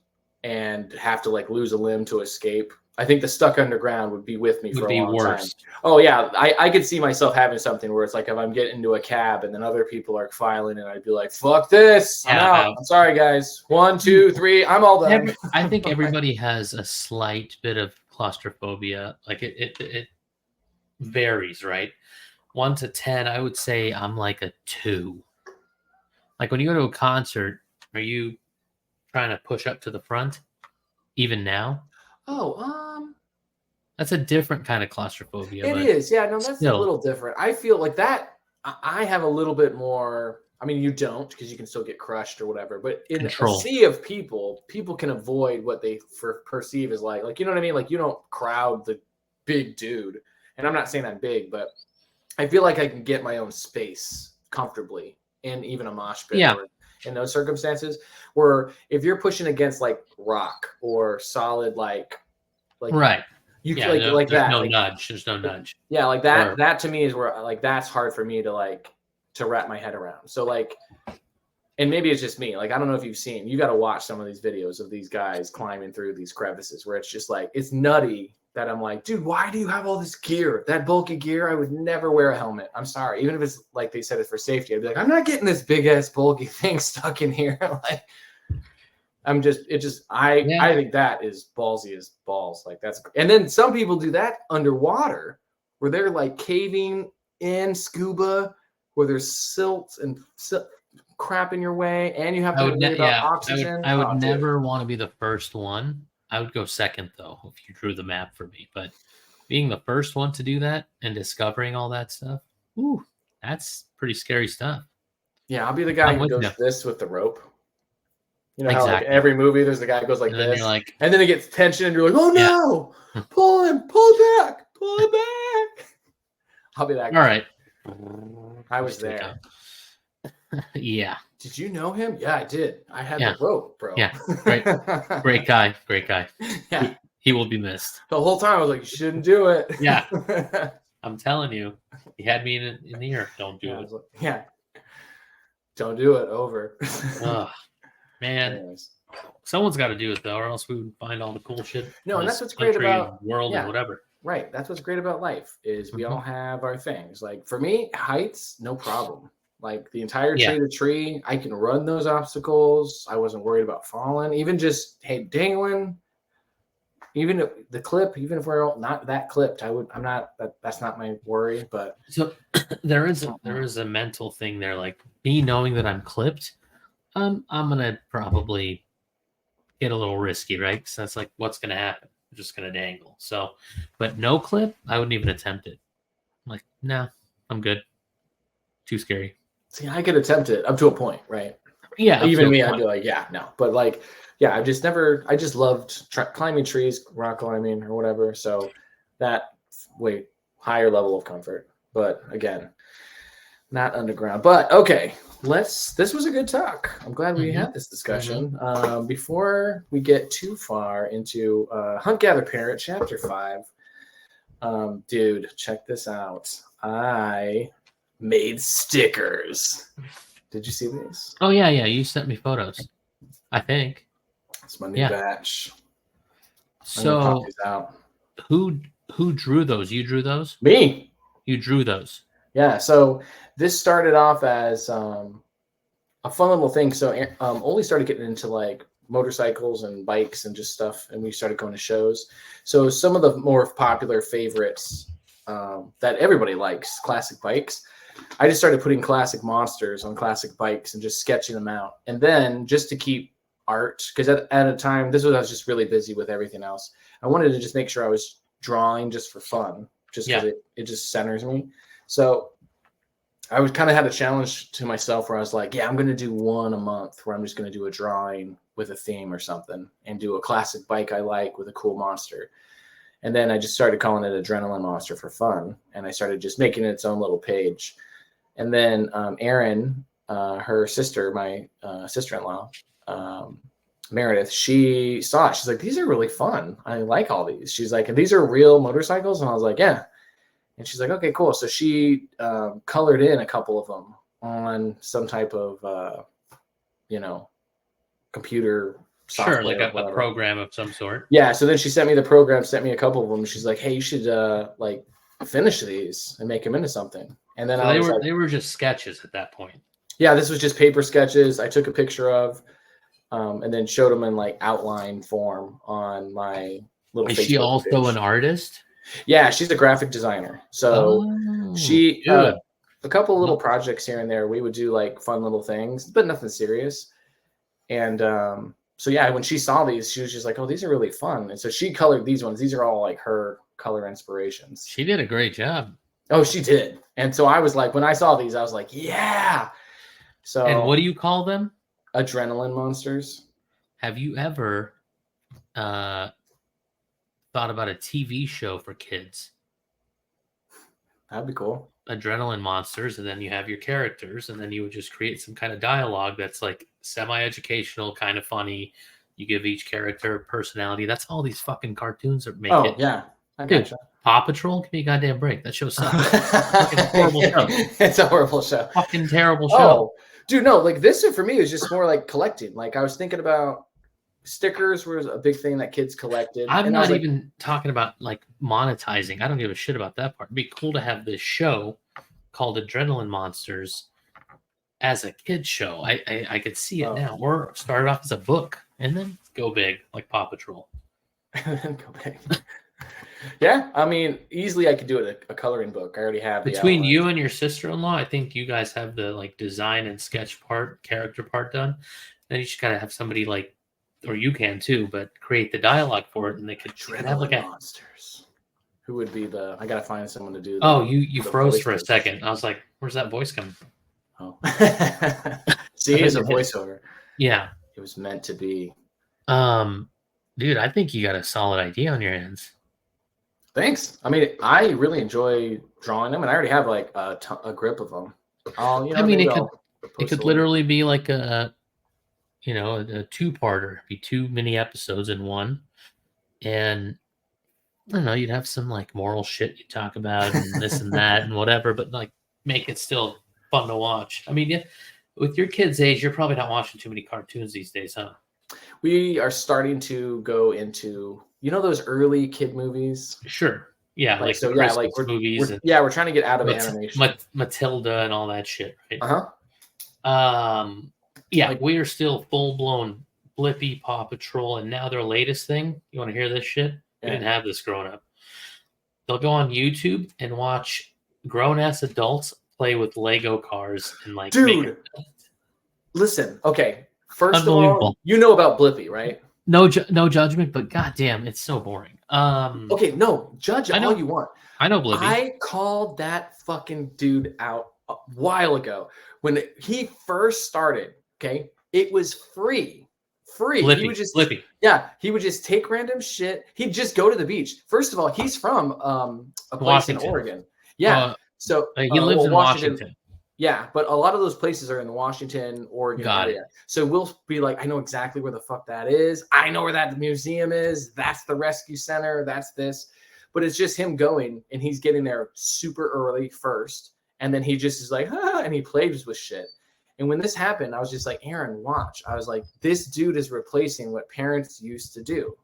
and have to like lose a limb to escape, I think the stuck underground would be with me for a long time. Oh yeah. I could see myself having something where it's like, if I'm getting into a cab and then other people are filing and I'd be like, fuck this. I'm out. I'm sorry guys. 1, 2, 3. I'm all done. I think everybody has a slight bit of claustrophobia. Like it varies, right? 1 to 10, I would say I'm like a 2. Like when you go to a concert, are you trying to push up to the front even now? That's a different kind of claustrophobia. It is. Yeah, no, that's a little different. I feel like that I have a little bit more. I mean, you don't because you can still get crushed or whatever. But in a sea of people can avoid what they perceive as like, you know what I mean? Like you don't crowd the big dude. And I'm not saying I'm big, but I feel like I can get my own space comfortably in even a mosh pit. Yeah. In those circumstances where if you're pushing against like rock or solid, like right. You yeah, like there's that. No nudge. There's no nudge. Yeah. Like that, that to me is where like, that's hard for me to wrap my head around. So like, and maybe it's just me. Like, I don't know if you got to watch some of these videos of these guys climbing through these crevices where it's just like, it's nutty. That I'm like, dude, why do you have all this gear? That bulky gear, I would never wear a helmet. I'm sorry. Even if it's like they said it's for safety, I'd be like, I'm not getting this big ass bulky thing stuck in here. Like, I think that is ballsy as balls. Like that's, and then some people do that underwater where they're like caving in scuba where there's silt and crap in your way. And you have to worry about oxygen. I would never want to be the first one. I would go second, though, if you drew the map for me. But being the first one to do that and discovering all that stuff, that's pretty scary stuff. Yeah, I'll be the guy who goes this with the rope. You know how like every movie there's the guy who goes like this, and then it gets tension, and you're like, oh no, pull him back. I'll be that guy. All right. I was there. Yeah. Did you know him? Yeah, I did. I had the rope, bro. Yeah, great guy. Yeah, he will be missed. The whole time I was like, you shouldn't do it. Yeah, I'm telling you, he had me in the ear. Don't do it. Like, don't do it. Over. Oh, man, anyways. Someone's got to do it though, or else we would find all the cool shit. No, and that's what's great about world and whatever. Right, that's what's great about life is we all have our things. Like for me, heights, no problem. Like the entire tree to tree, I can run those obstacles. I wasn't worried about falling. Even just dangling. Even the clip, even if we're not that clipped, I'm not. That's not my worry. But so there is a mental thing there. Like me knowing that I'm clipped, I'm gonna probably get a little risky, right? Because that's like what's gonna happen. I'm just gonna dangle. So, but no clip, I wouldn't even attempt it. I'm like, no, I'm good. Too scary. See, I could attempt it up to a point, right? Yeah. Even me, I'd be like, no. But like, I just loved climbing trees, rock climbing or whatever. So that higher level of comfort. But again, not underground. But okay, this was a good talk. I'm glad we had this discussion. Before we get too far into Hunt Gather Parent Chapter 5, dude, check this out. I made stickers. Did you see these? Oh yeah, you sent me photos. I think. It's my new batch. I'm gonna pop So these out. who drew those? You drew those? Me. You drew those. Yeah. So this started off as a fun little thing. So Oli started getting into like motorcycles and bikes and just stuff, and we started going to shows. So some of the more popular favorites that everybody likes, classic bikes. I just started putting classic monsters on classic bikes and just sketching them out. And then just to keep art, because at a time, I was just really busy with everything else. I wanted to just make sure I was drawing just for fun, just because it just centers me. So I was kind of had a challenge to myself where I was like, yeah, I'm going to do one a month where I'm just going to do a drawing with a theme or something and do a classic bike I like with a cool monster. And then I just started calling it Adrenaline Monster for fun. And I started just making its own little page. And then Erin, her sister, my sister-in-law, Meredith, she saw it. She's like, these are really fun. I like all these. She's like, and these are real motorcycles? And I was like, yeah. And she's like, okay, cool. So she colored in a couple of them on some type of, computer software. Sure, like a program of some sort. Yeah. So then she sent me the program, sent me a couple of them. She's like, hey, you should finish these and make them into something. And then they were just sketches at that point. Yeah, this was just paper sketches I took a picture of, and then showed them in like outline form on my little. Is Facebook she also page. an artist? Yeah, she's a graphic designer. So she a couple of little projects here and there. We would do like fun little things, but nothing serious. And so yeah, when she saw these, she was just like, "Oh, these are really fun." And so she colored these ones. These are all like her color inspirations. She did a great job. Oh, she did. And so I was like, when I saw these, I was like, yeah. So, and what do you call them? Adrenaline monsters. Have you ever thought about a TV show for kids? That'd be cool. Adrenaline monsters, and then you have your characters, and then you would just create some kind of dialogue that's like semi-educational, kind of funny. You give each character a personality. That's all these fucking cartoons are making. Oh, yeah. I gotcha. Paw Patrol, give me a goddamn break. That show sucks. Fucking horrible show. It's a horrible show. Fucking terrible show. Oh, dude, no, like this for me is just more like collecting. Like I was thinking about stickers was a big thing that kids collected. I'm not even talking about like monetizing. I don't give a shit about that part. It'd be cool to have this show called Adrenaline Monsters as a kid show. I could see it now. Or start it off as a book and then go big like Paw Patrol. And then go big. Yeah, I mean, easily I could do it a coloring book. I already have between you and your sister-in-law. I think you guys have the like design and sketch part, character part done. Then you just gotta have somebody like, or you can too, but create the dialogue for it, and they could have like monsters. Who would be the? I gotta find someone to do. You froze for a second. I was like, "Where's that voice coming from?" Oh, see, it's a voiceover. Yeah, it was meant to be. Dude, I think you got a solid idea on your hands. Thanks. I mean, I really enjoy drawing them, and I already have like a grip of them. I mean, it could literally be like a two-parter, be 2 mini episodes in one, and I don't know, you'd have some like moral shit you talk about and this and that and whatever, but like make it still fun to watch. I mean, with your kids' age, you're probably not watching too many cartoons these days, huh? We are starting to go into, those early kid movies. Sure. Yeah, like so. Yeah, like movies. We're trying to get out of animation. Matilda and all that shit, right? Uh-huh. We are still full blown Blippi, Paw Patrol, and now their latest thing. You want to hear this shit? We didn't have this growing up. They'll go on YouTube and watch grown ass adults play with Lego cars and like. Dude, listen. Okay, first of all, you know about Blippi, right? No judgment, but goddamn, it's so boring. Okay, no, judge all you want. I know Blippi. I called that fucking dude out a while ago when he first started. Okay, it was free. Blippi, he would just Blippi. Yeah, he would just take random shit. He'd just go to the beach. First of all, he's from a place Washington. in Oregon. Yeah, so he lives in Washington. Yeah, but a lot of those places are in the Washington, Oregon area. So we'll be like, I know exactly where the fuck that is. I know where that museum is. That's the rescue center. That's this. but it's just him going, and he's getting there super early first, and then he just is like, and he plays with shit. And when this happened, I was just like, Aaron, watch. I was like, this dude is replacing what parents used to do.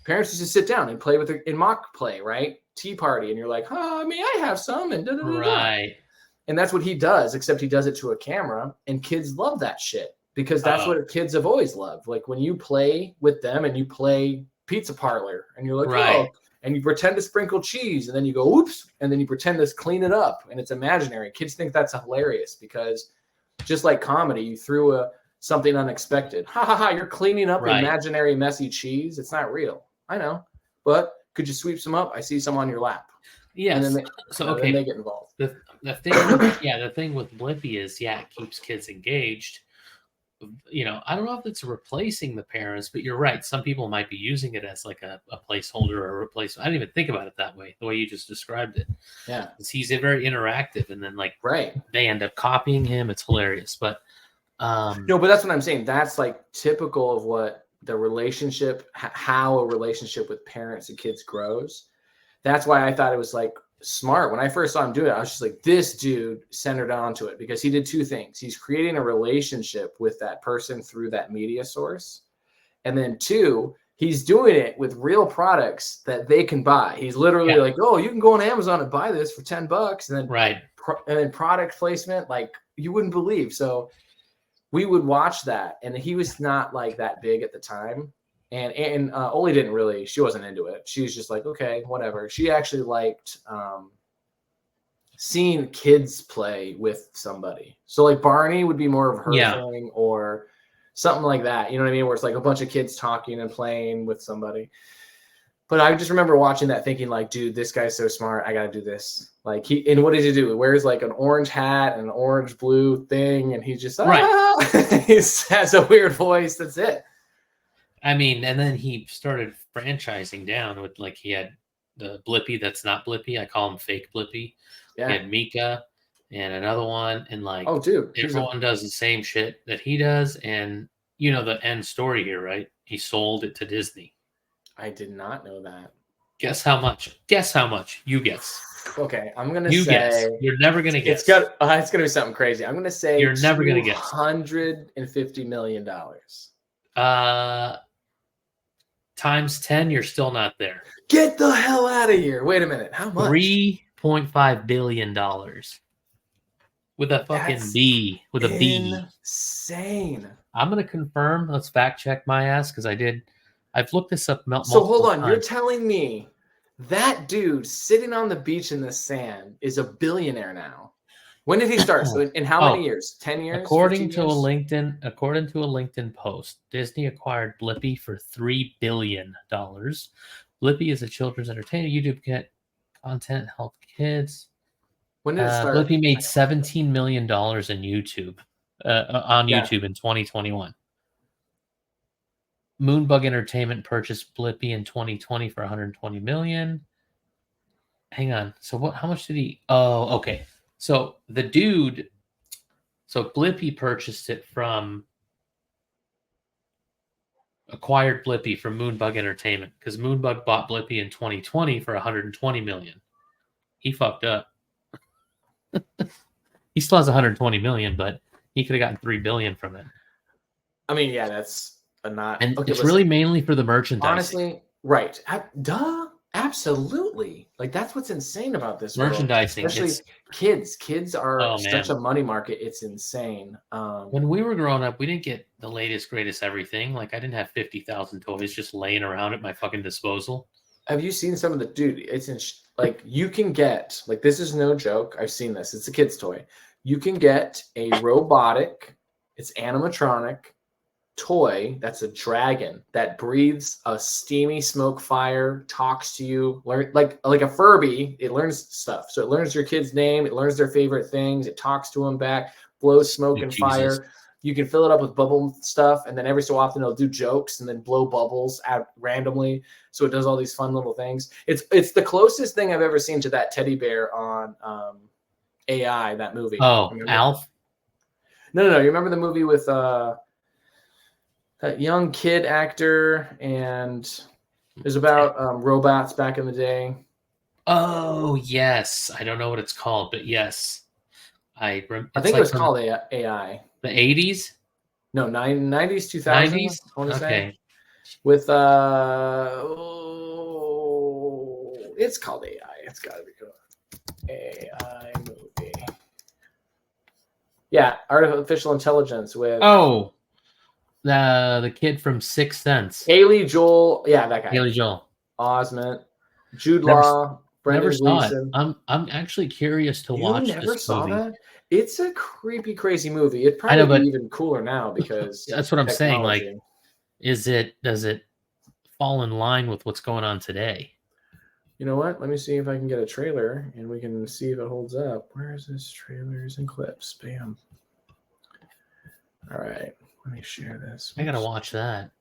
Parents used to sit down and play with in mock play, right? Tea party, and you're like, may I have some? And right. And that's what he does, except he does it to a camera, and kids love that shit because that's what kids have always loved. Like when you play with them and you play pizza parlor, and you're like, right. and you pretend to sprinkle cheese, and then you go, oops, and then you pretend to clean it up, and it's imaginary. Kids think that's hilarious because just like comedy, you threw something unexpected. Ha ha ha! You're cleaning up imaginary messy cheese. It's not real. I know, but could you sweep some up? I see some on your lap. Yes. And then then they get involved. The thing with Blippi is, it keeps kids engaged. I don't know if it's replacing the parents, but you're right. Some people might be using it as like a placeholder or a replacement. I didn't even think about it that way, the way you just described it. Yeah. He's very interactive, and then right. they end up copying him. It's hilarious. But no, but that's what I'm saying. That's like typical of what the relationship, how a relationship with parents and kids grows. That's why I thought it was like smart. When I first saw him do it, I was just like, this dude centered onto it because he did two things. He's creating a relationship with that person through that media source. And then two, he's doing it with real products that they can buy. He's literally like, oh, you can go on Amazon and buy this for $10. And then, and then product placement, like you wouldn't believe. So we would watch that. And he was not like that big at the time. And Oli didn't really, she wasn't into it. She was just like, okay, whatever. She actually liked seeing kids play with somebody. So like Barney would be more of her thing or something like that. You know what I mean? Where it's like a bunch of kids talking and playing with somebody. But I just remember watching that thinking like, dude, this guy's so smart. I got to do this. Like and what does he do? He wears like an orange hat and an orange blue thing. And he's just, he has a weird voice. That's it. I mean, and then he started franchising down with he had the Blippi that's not Blippi. I call him fake Blippi. Yeah. He had Mika and another one. And everyone does the same shit that he does. And the end story here, right? He sold it to Disney. I did not know that. Guess how much? Guess how much? You guess. Okay, I'm gonna say guess. You're never gonna guess. It's gonna be something crazy. I'm gonna say you're never gonna guess. $150 million. Times 10, you're still not there. Get the hell out of here. Wait a minute. How much? $3.5 billion. With a fucking B. With a B. Insane. I'm going to confirm. Let's fact check my ass because I've looked this up So hold on. Times. You're telling me that dude sitting on the beach in the sand is a billionaire now? When did he start? So in how many years? 10 years? According to a LinkedIn post, Disney acquired Blippi for $3 billion. Blippi is a children's entertainment YouTube content help kids. When did it start? Blippi made $17 million in YouTube YouTube in 2021. Moonbug Entertainment purchased Blippi in 2020 for $120 million. Hang on. So how much did he? Oh, okay. So the dude, Blippi purchased it acquired Blippi from Moonbug Entertainment because Moonbug bought Blippi in 2020 for $120 million. He fucked up. He still has $120 million, but he could have gotten $3 billion from it. I mean, yeah, that's a not. And it's really mainly for the merchandise. Honestly, right? Duh. Absolutely. Like that's what's insane about this merchandising. World. Especially kids. Kids are such a money market. It's insane. When we were growing up, we didn't get the latest, greatest everything. Like I didn't have 50,000 toys just laying around at my fucking disposal. Have you seen some of the it's like you can get this is no joke. I've seen this. It's a kid's toy. You can get a robotic, it's animatronic toy that's a dragon that breathes a steamy smoke fire, talks to you, like a Furby. It learns stuff. So it learns your kid's name, it learns their favorite things, it talks to them back, blows smoke and fire. You can fill it up with bubble stuff, and then every so often it'll do jokes and then blow bubbles out randomly. So it does all these fun little things. It's the closest thing I've ever seen to that teddy bear on AI, that movie. Oh, Alf? No. You remember the movie with that young kid actor, and it was about robots back in the day. Oh yes, I don't know what it's called, but yes, I think it was called AI. The 80s, No, 90s, 2000s. 90s. I want to say Okay, with it's called AI. It's got to be called AI movie. Yeah, artificial intelligence with the kid from Sixth Sense, Haley Joel. Yeah, that guy. Haley Joel. Osment, Jude Never- Law, Brendan Never saw Gleeson. it. I'm actually curious to watch You never this saw movie. that? It's a creepy, crazy movie. It'd I know, probably but be even cooler now because that's what I'm saying. Like, technology. does it fall in line with what's going on today? You know what? Let me see if I can get a trailer and we can see if it holds up. Where is this? Trailers and clips. Bam. All right. Let me share this. I gotta watch that.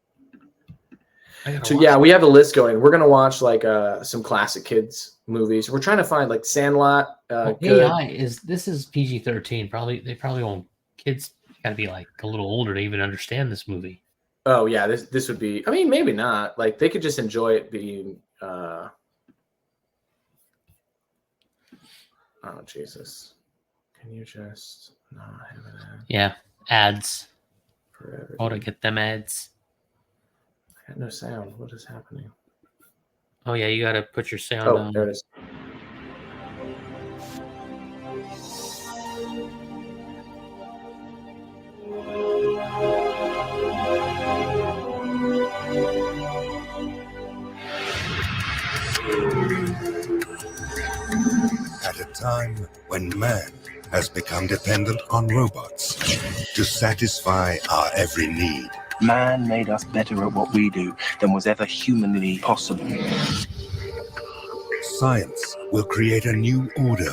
So yeah, we have a list going. We're gonna watch like some classic kids movies. We're trying to find like Sandlot. AI this is PG-13. They probably won't. Kids gotta be like a little older to even understand this movie. Oh yeah, this would be. I mean, maybe not. Like they could just enjoy it being. Oh Jesus! Can you just not have an ad? Yeah, ads. Forever. Oh, to get them ads. I got no sound. What is happening? Oh yeah, you gotta put your sound on. There it is. At a time when man has become dependent on robots to satisfy our every need. Man made us better at what we do than was ever humanly possible. Science will create a new order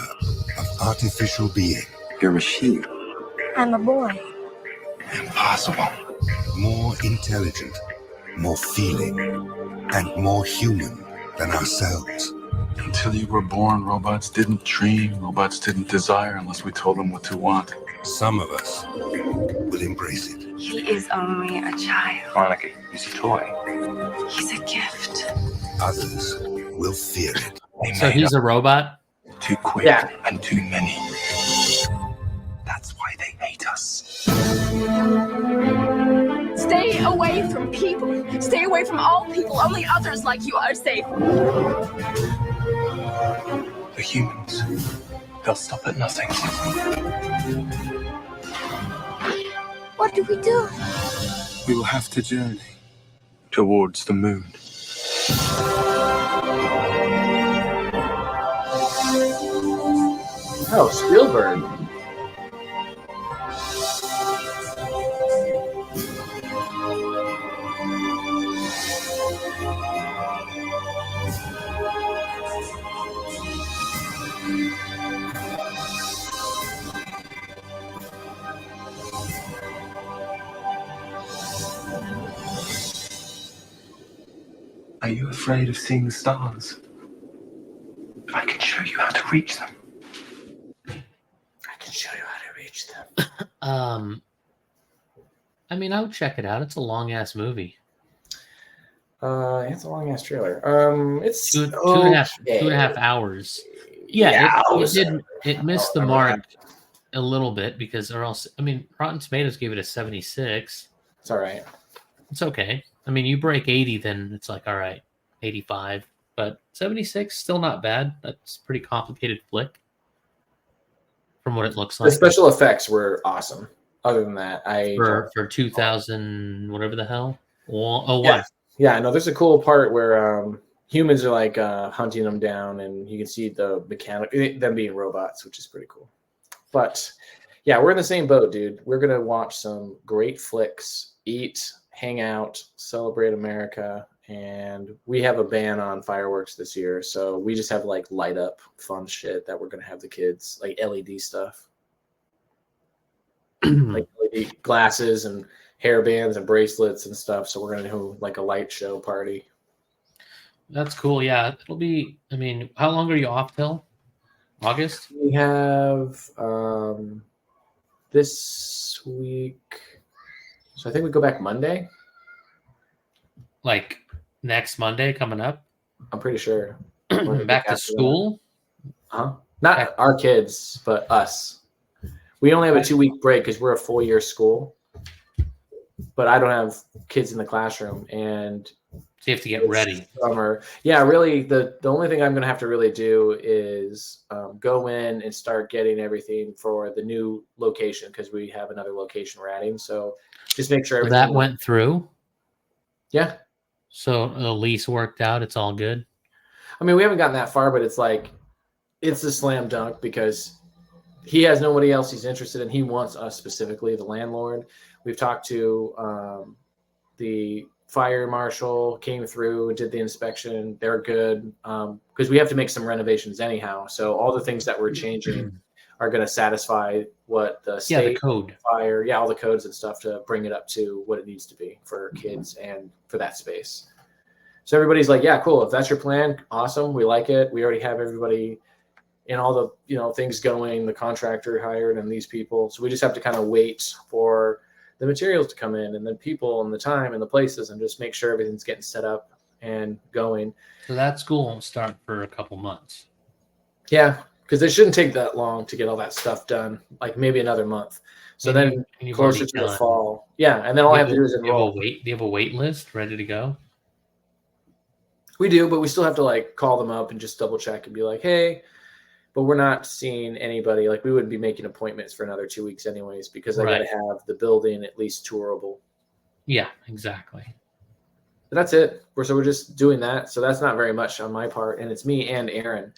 of artificial being. You're a she. I'm a boy. Impossible. More intelligent, more feeling, and more human than ourselves. Until you were born, robots didn't dream, robots didn't desire unless we told them what to want. Some of us will embrace it. He is only a child. Monica, he's a toy. He's a gift. Others will fear it. They So made he's us a robot? too quick and too many. That's why they hate us. Stay away from people. Stay away from all people. Only others like you are safe. The humans, they'll stop at nothing. What do we do? We will have to journey Towards the moon. Oh, Spielberg. Are you afraid of seeing the stars? I can show you how to reach them. I can show you how to reach them. I mean, I would check it out. It's a long ass movie. It's a long ass trailer. It's Two and a half hours. Yeah, it missed the mark a little bit because, or else, I mean, Rotten Tomatoes gave it a 76. It's all right. It's okay. I mean, you break 80, then it's like, all right, 85. But 76, still not bad. That's a pretty complicated flick from what it looks like. The special effects were awesome. Other than that, for 2000, whatever the hell. Yeah, no, there's a cool part where humans are like hunting them down, and you can see the them being robots, which is pretty cool. But yeah, we're in the same boat, dude. We're gonna watch some great flicks, eat, hang out, celebrate America, and we have a ban on fireworks this year, so we just have like light up fun shit that we're gonna have the kids, like LED stuff, like LED glasses and hairbands and bracelets and stuff. So we're gonna do like a light show party. That's cool. Yeah, it'll be. I mean, how long are you off till? August? We have this week. So I think we go back Monday. Like next Monday coming up? I'm pretty sure. Back to school? Huh? Not our kids, but us. We only have a 2-week break because we're a full year school. But I don't have kids in the classroom, and so you have to get ready. Summer. Yeah, really, the only thing I'm going to have to really do is go in and start getting everything for the new location, because we have another location we're adding. So just make sure everything. That went through? Yeah. So the lease worked out. It's all good? I mean, we haven't gotten that far, but it's like, it's a slam dunk because he has nobody else he's interested in. He wants us specifically, the landlord. We've talked to the fire marshal, came through and did the inspection. They're good because we have to make some renovations anyhow. So all the things that we're changing are going to satisfy what the state, the code, fire, all the codes and stuff to bring it up to what it needs to be for kids and for that space. So everybody's like, yeah, cool. If that's your plan, awesome. We like it. We already have everybody and all the things going, the contractor hired and these people. So we just have to kind of wait for the materials to come in and then people and the time and the places and just make sure everything's getting set up and going. So that school won't start for a couple months. Yeah, because it shouldn't take that long to get all that stuff done, like maybe another month. So then closer to the fall. Yeah, and then all I have to do is enroll. Do you have a wait list ready to go? We do, but we still have to like call them up and just double check and be like, hey, but we're not seeing anybody. Like we wouldn't be making appointments for another 2 weeks anyways, because I got to have the building at least tourable. Yeah, exactly. But that's it. So we're just doing that. So that's not very much on my part. And it's me and Aaron.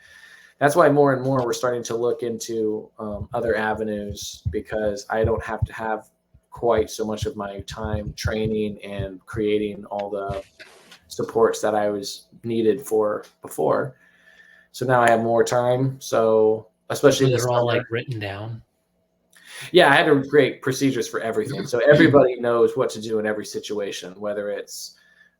That's why more and more we're starting to look into other avenues, because I don't have to have quite so much of my time training and creating all the supports that I was needed for before. So now I have more time. So especially they're all like written down. Yeah, I had to create procedures for everything. So everybody knows what to do in every situation, whether it's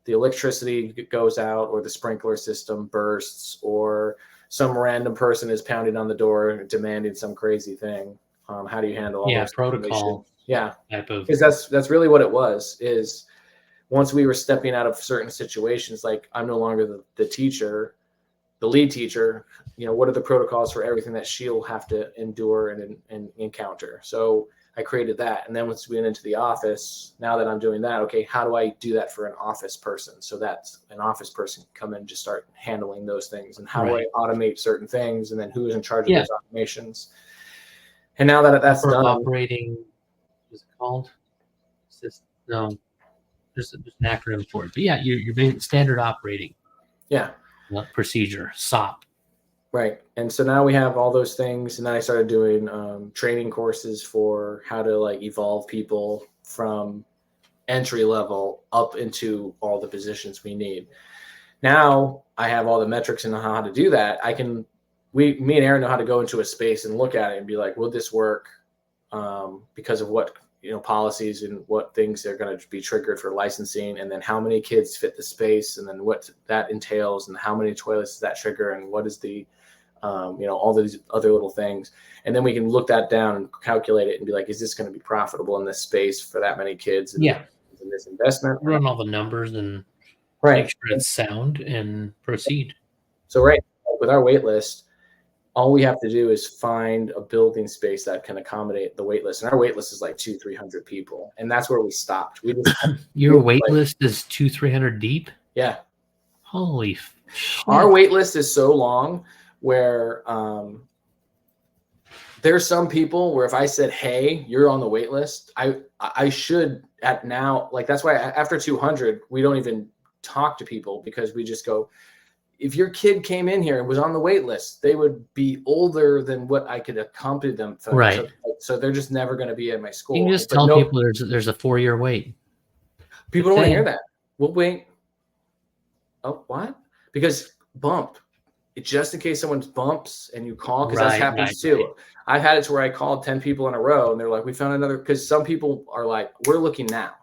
the electricity goes out or the sprinkler system bursts or some random person is pounding on the door demanding some crazy thing. How do you handle all those protocol? Yeah, because that's really what it was. Is once we were stepping out of certain situations, like I'm no longer the teacher, the lead teacher, what are the protocols for everything that she'll have to endure and encounter? So I created that. And then once we went into the office, now that I'm doing that, okay, how do I do that for an office person? So that's an office person can come in and just start handling those things. And how do I automate certain things? And then who's in charge of those automations? And now that that's done. Operating, what's it called? No, there's an acronym for it. But yeah, you're standard operating. Yeah. Procedure, SOP. Right. And so now we have all those things. And then I started doing training courses for how to like evolve people from entry level up into all the positions we need. Now I have all the metrics and know how to do that. Me and Aaron know how to go into a space and look at it and be like, will this work because of what, policies and what things are going to be triggered for licensing, and then how many kids fit the space, and then what that entails, and how many toilets does that trigger, and what is the, all these other little things. And then we can look that down and calculate it and be like, is this going to be profitable in this space for that many kids? And in this investment, run all the numbers and make sure it's sound and proceed. So with our wait list, all we have to do is find a building space that can accommodate the wait list. And our wait list is like 200-300 people. And that's where we stopped. Your wait list is 200-300 deep? Yeah. Holy shit. Our wait list is so long where there's some people where if I said, hey, you're on the wait list, I should at now, like that's why after 200, we don't even talk to people, because we just go, if your kid came in here and was on the wait list, they would be older than what I could accompany them for. Right. So they're just never going to be in my school. You can just tell people there's a 4-year wait. People don't want to hear that. We'll wait. Oh, what? Because just in case someone bumps and you call, because that happens too. Right. I've had it to where I called 10 people in a row and they're like, we found another, because some people are like, we're looking now.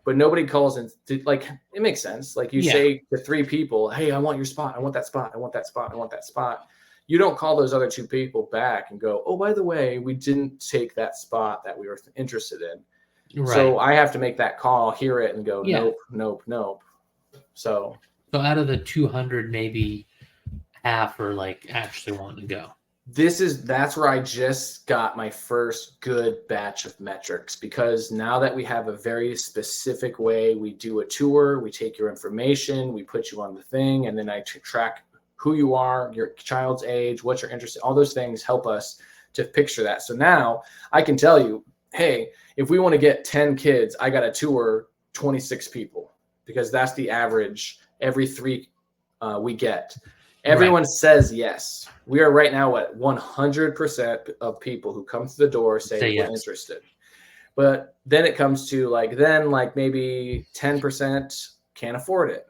But nobody calls and like, it makes sense. Like you say to 3 people, hey, I want your spot. I want that spot. I want that spot. I want that spot. You don't call those other 2 people back and go, oh, by the way, we didn't take that spot that we were interested in. Right. So I have to make that call, hear it, and go, nope. So out of the 200, maybe half are like actually wanting to go. That's where I just got my first good batch of metrics, because now that we have a very specific way we do a tour, we take your information, we put you on the thing, and then I track who you are, your child's age, what you're interested in, all those things help us to picture that. So now I can tell you, hey, if we want to get 10 kids, I got to tour 26 people, because that's the average every 3 we get. Everyone says yes. We are right now at 100% of people who come to the door say we're yes. interested. But then it comes to maybe 10% can't afford it,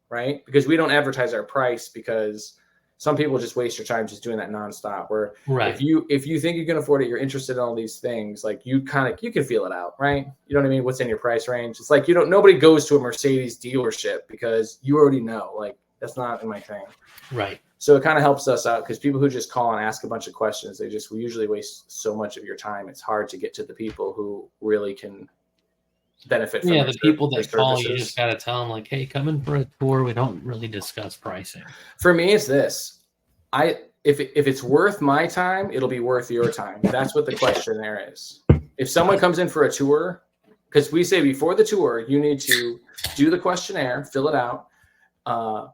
right? Because we don't advertise our price, because some people just waste your time just doing that nonstop. Where if you think you can afford it, you're interested in all these things, like you can feel it out, right? You know what I mean? What's in your price range? It's like nobody goes to a Mercedes dealership because you already know, like, that's not in my thing. Right. So it kind of helps us out, because people who just call and ask a bunch of questions, we usually waste so much of your time. It's hard to get to the people who really can benefit from the people that call, services. you just got to tell them, like, hey, come in for a tour. We don't really discuss pricing. For me, it's this. If it's worth my time, it'll be worth your time. That's what the questionnaire is. If someone comes in for a tour, because we say before the tour, you need to do the questionnaire, fill it out,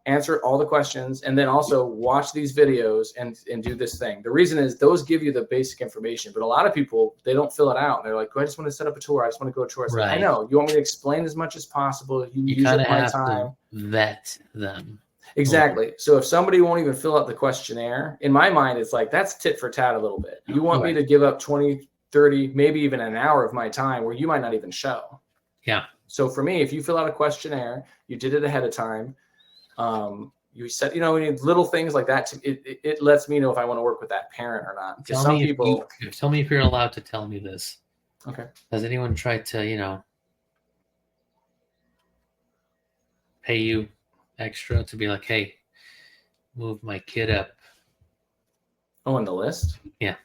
answer all the questions, and then also watch these videos and do this thing. The reason is those give you the basic information, but a lot of people, they don't fill it out. They're like, I just want to set up a tour. I just want to go to a tour. Like, I know you want me to explain as much as possible. You kind of have to vet them. Exactly. So if somebody won't even fill out the questionnaire, in my mind, it's like, that's tit for tat a little bit. You want me to give up 20, 30, maybe even an hour of my time where you might not even show. Yeah. So for me, if you fill out a questionnaire, you did it ahead of time, you said, little things like that. It lets me know if I want to work with that parent or not. Tell me if you're allowed to tell me this. Okay. Has anyone tried to, pay you extra to be like, hey, move my kid up? Oh, on the list? Yeah.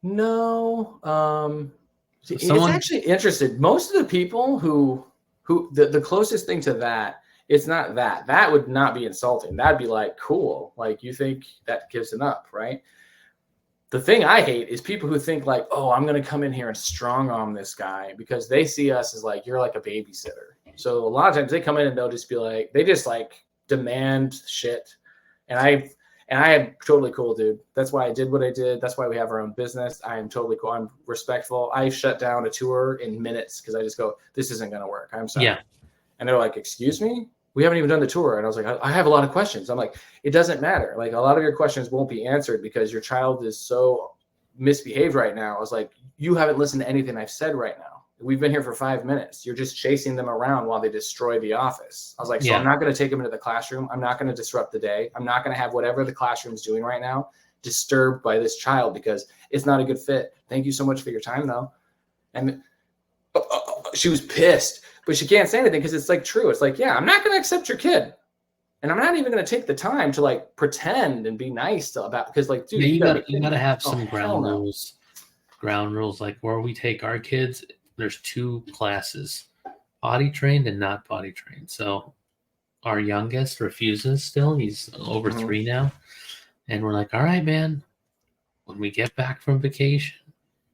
No. It's actually interested. Most of the people who the closest thing to that, it's not that. That would not be insulting. That'd be like, cool. Like, you think that gives enough, right? The thing I hate is people who think like, oh, I'm going to come in here and strong arm this guy, because they see us as like, you're like a babysitter. So a lot of times they come in and they'll just be like, they just like demand shit. And I am totally cool, dude. That's why I did what I did. That's why we have our own business. I am totally cool. I'm respectful. I shut down a tour in minutes because I just go, this isn't going to work. I'm sorry. Yeah. And they're like, excuse me? We haven't even done the tour. And I was like, I have a lot of questions. I'm like, it doesn't matter. Like, a lot of your questions won't be answered because your child is so misbehaved right now. I was like, you haven't listened to anything I've said right now. We've been here for 5 minutes. You're just chasing them around while they destroy the office. I was like, so I'm not going to take them into the classroom. I'm not going to disrupt the day. I'm not going to have whatever the classroom's doing right now disturbed by this child, because it's not a good fit. Thank you so much for your time, though. And she was pissed. But she can't say anything because it's like true. It's like, yeah, I'm not going to accept your kid. And I'm not even going to take the time to like pretend and be nice about, because like, dude, you got to have some ground rules. Ground rules, like where we take our kids, there's 2 classes, potty trained and not potty trained. So our youngest refuses still. He's over 3 now. And we're like, all right, man, when we get back from vacation,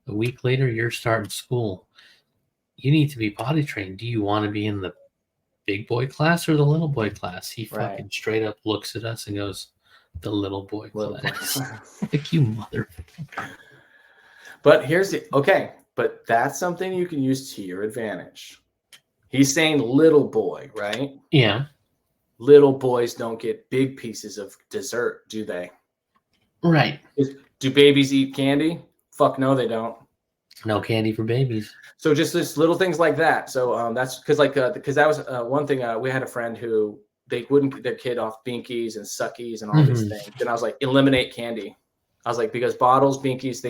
a week later, you're starting school. You need to be potty trained. Do you want to be in the big boy class or the little boy class? He fucking straight up looks at us and goes, the little boy class. Like, you motherfucker. But but that's something you can use to your advantage. He's saying little boy, right? Yeah. Little boys don't get big pieces of dessert, do they? Right. Do babies eat candy? Fuck no, they don't. No candy for babies. So just little things like that. So that's because that was one thing. We had a friend who they wouldn't get their kid off Binkies and Suckies and all these things. And I was like, eliminate candy. I was like, because bottles, Binkies,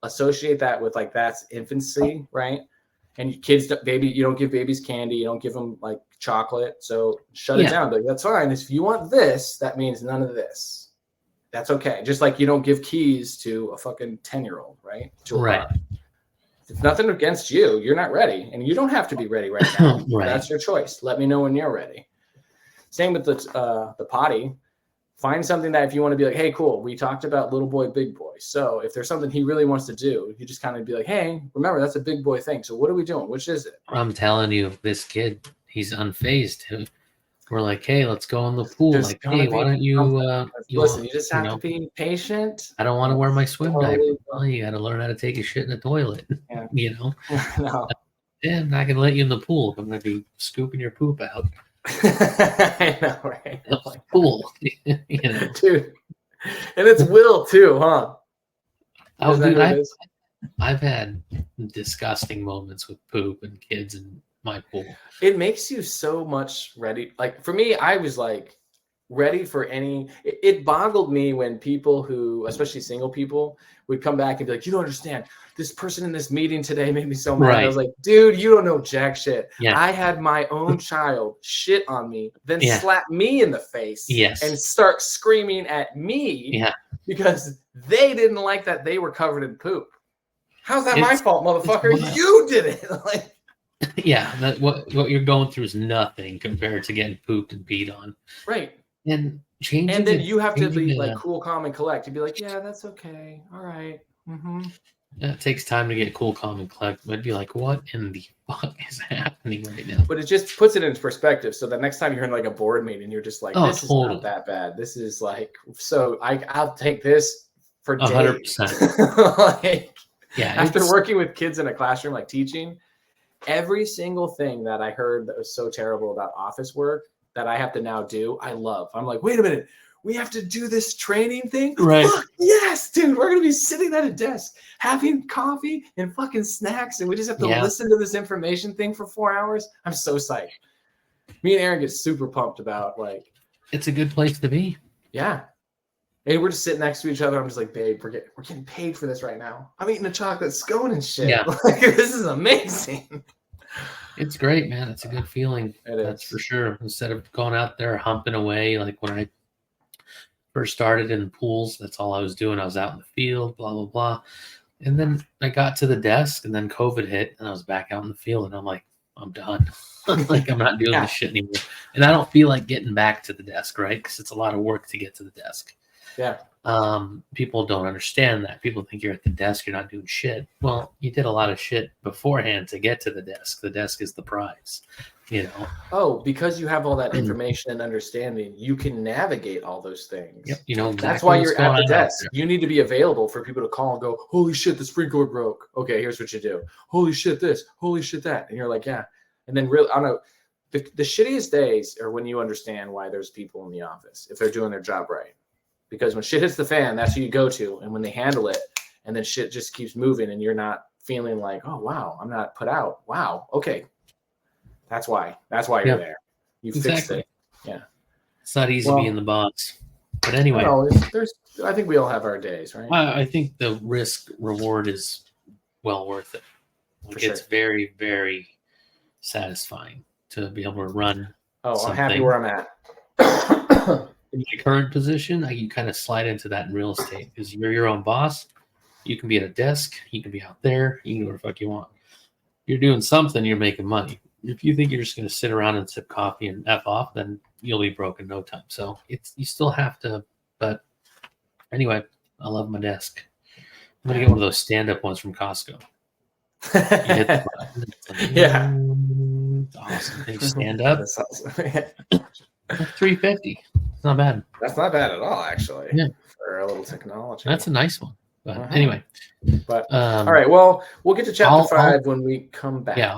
associate that with like, that's infancy, right? And kids, you don't give babies candy. You don't give them like chocolate. So shut it down. Like, that's fine. If you want this, that means none of this. That's okay. Just like you don't give keys to a fucking 10-year-old, right? Right. It's nothing against you. You're not ready. And you don't have to be ready right now. Right. That's your choice. Let me know when you're ready. Same with the potty. Find something that if you want to be like, hey, cool, we talked about little boy, big boy. So if there's something he really wants to do, you just kind of be like, hey, remember, that's a big boy thing. So what are we doing? Which is it? I'm telling you, this kid, he's unfazed. We're like, hey, let's go in the pool. Just Like, hey, why don't you listen, you just have to be patient. I don't want to wear my swim diaper. Totally. Well, you got to learn how to take a shit in the toilet. Yeah. You know? No. Yeah, I'm not going to let you in the pool. I'm going to be scooping your poop out. I know, right? The pool. You know? Dude. And it's Will too, huh? Oh, Is that dude, who it is? I've had disgusting moments with poop and kids in my pool. It makes you so much ready. Like for me, I was like ready for any. It boggled me when people who, especially single people, would come back and be like, "You don't understand. This person in this meeting today made me so mad." Right. I was like, "Dude, you don't know jack shit. Yeah. I had my own child shit on me, then Yeah. slap me in the face, Yes. and start screaming at me, Yeah. because they didn't like that they were covered in poop. How's that my It's- fault, motherfucker? wild. You did it." Like. Yeah, what you're going through is nothing compared to getting pooped and peed on. Right. And changing. And then you have to changing be the- like cool, calm, and collect. You'd be like, yeah, that's okay. All right. Mm-hmm. It takes time to get cool, calm, and collect. I'd be like, what in the fuck is happening right now? But it just puts it into perspective. So the next time you're in like a board meeting, you're just like, Oh, this is totally. not that bad. This is like, so I'll take this for days. 100%. Like, Yeah. after it's- working with kids in a classroom, like teaching, every single thing that I heard that was so terrible about office work that I have to now do, I love. I'm like, wait a minute, we have to do this training thing? Right. Fuck, yes, dude, we're going to be sitting at a desk having coffee and fucking snacks, and we just have to Yeah. listen to this information thing for 4 hours. I'm so psyched. Me and Aaron get super pumped about, like, It's a good place to be. yeah. And we're just sitting next to each other. I'm just like, babe, we're getting paid for this right now. I'm eating a chocolate scone and shit. Yeah. Like, this is amazing. It's great, man. It's a good feeling. It That's is. for sure. Instead of going out there humping away, like when I first started in the pools, that's all I was doing. I was out in the field, blah, blah, blah. And then I got to the desk and then COVID hit and I was back out in the field and I'm like, I'm done. Like, I'm not doing Yeah. this shit anymore. And I don't feel like getting back to the desk, right? Because it's a lot of work to get to the desk. Yeah. People don't understand that. People think you're at the desk, you're not doing shit. Well, you did a lot of shit beforehand to get to the desk. The desk is the prize, you know? Oh, because you have all that information and understanding, you can navigate all those things. Yep. You know, That's exactly why what's you're going at the on out desk. there. You need to be available for people to call and go, holy shit, the sprinkler broke. Okay, here's what you do. Holy shit, this. Holy shit, that. And you're like, yeah. And then really, I don't know, the shittiest days are when you understand why there's people in the office, if they're doing their job right. Because when shit hits the fan, that's who you go to. And when they handle it, and then shit just keeps moving and you're not feeling like, oh, wow, I'm not put out. Wow, okay. That's why. That's why you're Yeah. there. You Exactly. fixed it. Yeah. It's not easy Well, being the boss. But anyway, No, I think we all have our days, right? I think the risk reward is well worth it. Like, For it's sure. very, very satisfying to be able to run. Oh, I'm happy something. where I'm at. In my current position, you kind of slide into that in real estate because you're your own boss. You can be at a desk. You can be out there. You can do whatever the fuck you want. You're doing something. You're making money. If you think you're just going to sit around and sip coffee and F off, then you'll be broke in no time. So you still have to. But anyway, I love my desk. I'm going to get one of those stand-up ones from Costco. You hit the button, it's like, Yeah. It's awesome. They stand up. That's awesome. $350. It's not bad. That's not bad at all, actually. Yeah. For a little technology. That's a nice one. But Uh-huh. anyway. But all right, well, we'll get to chapter I'll- 5 when we come back. Yeah,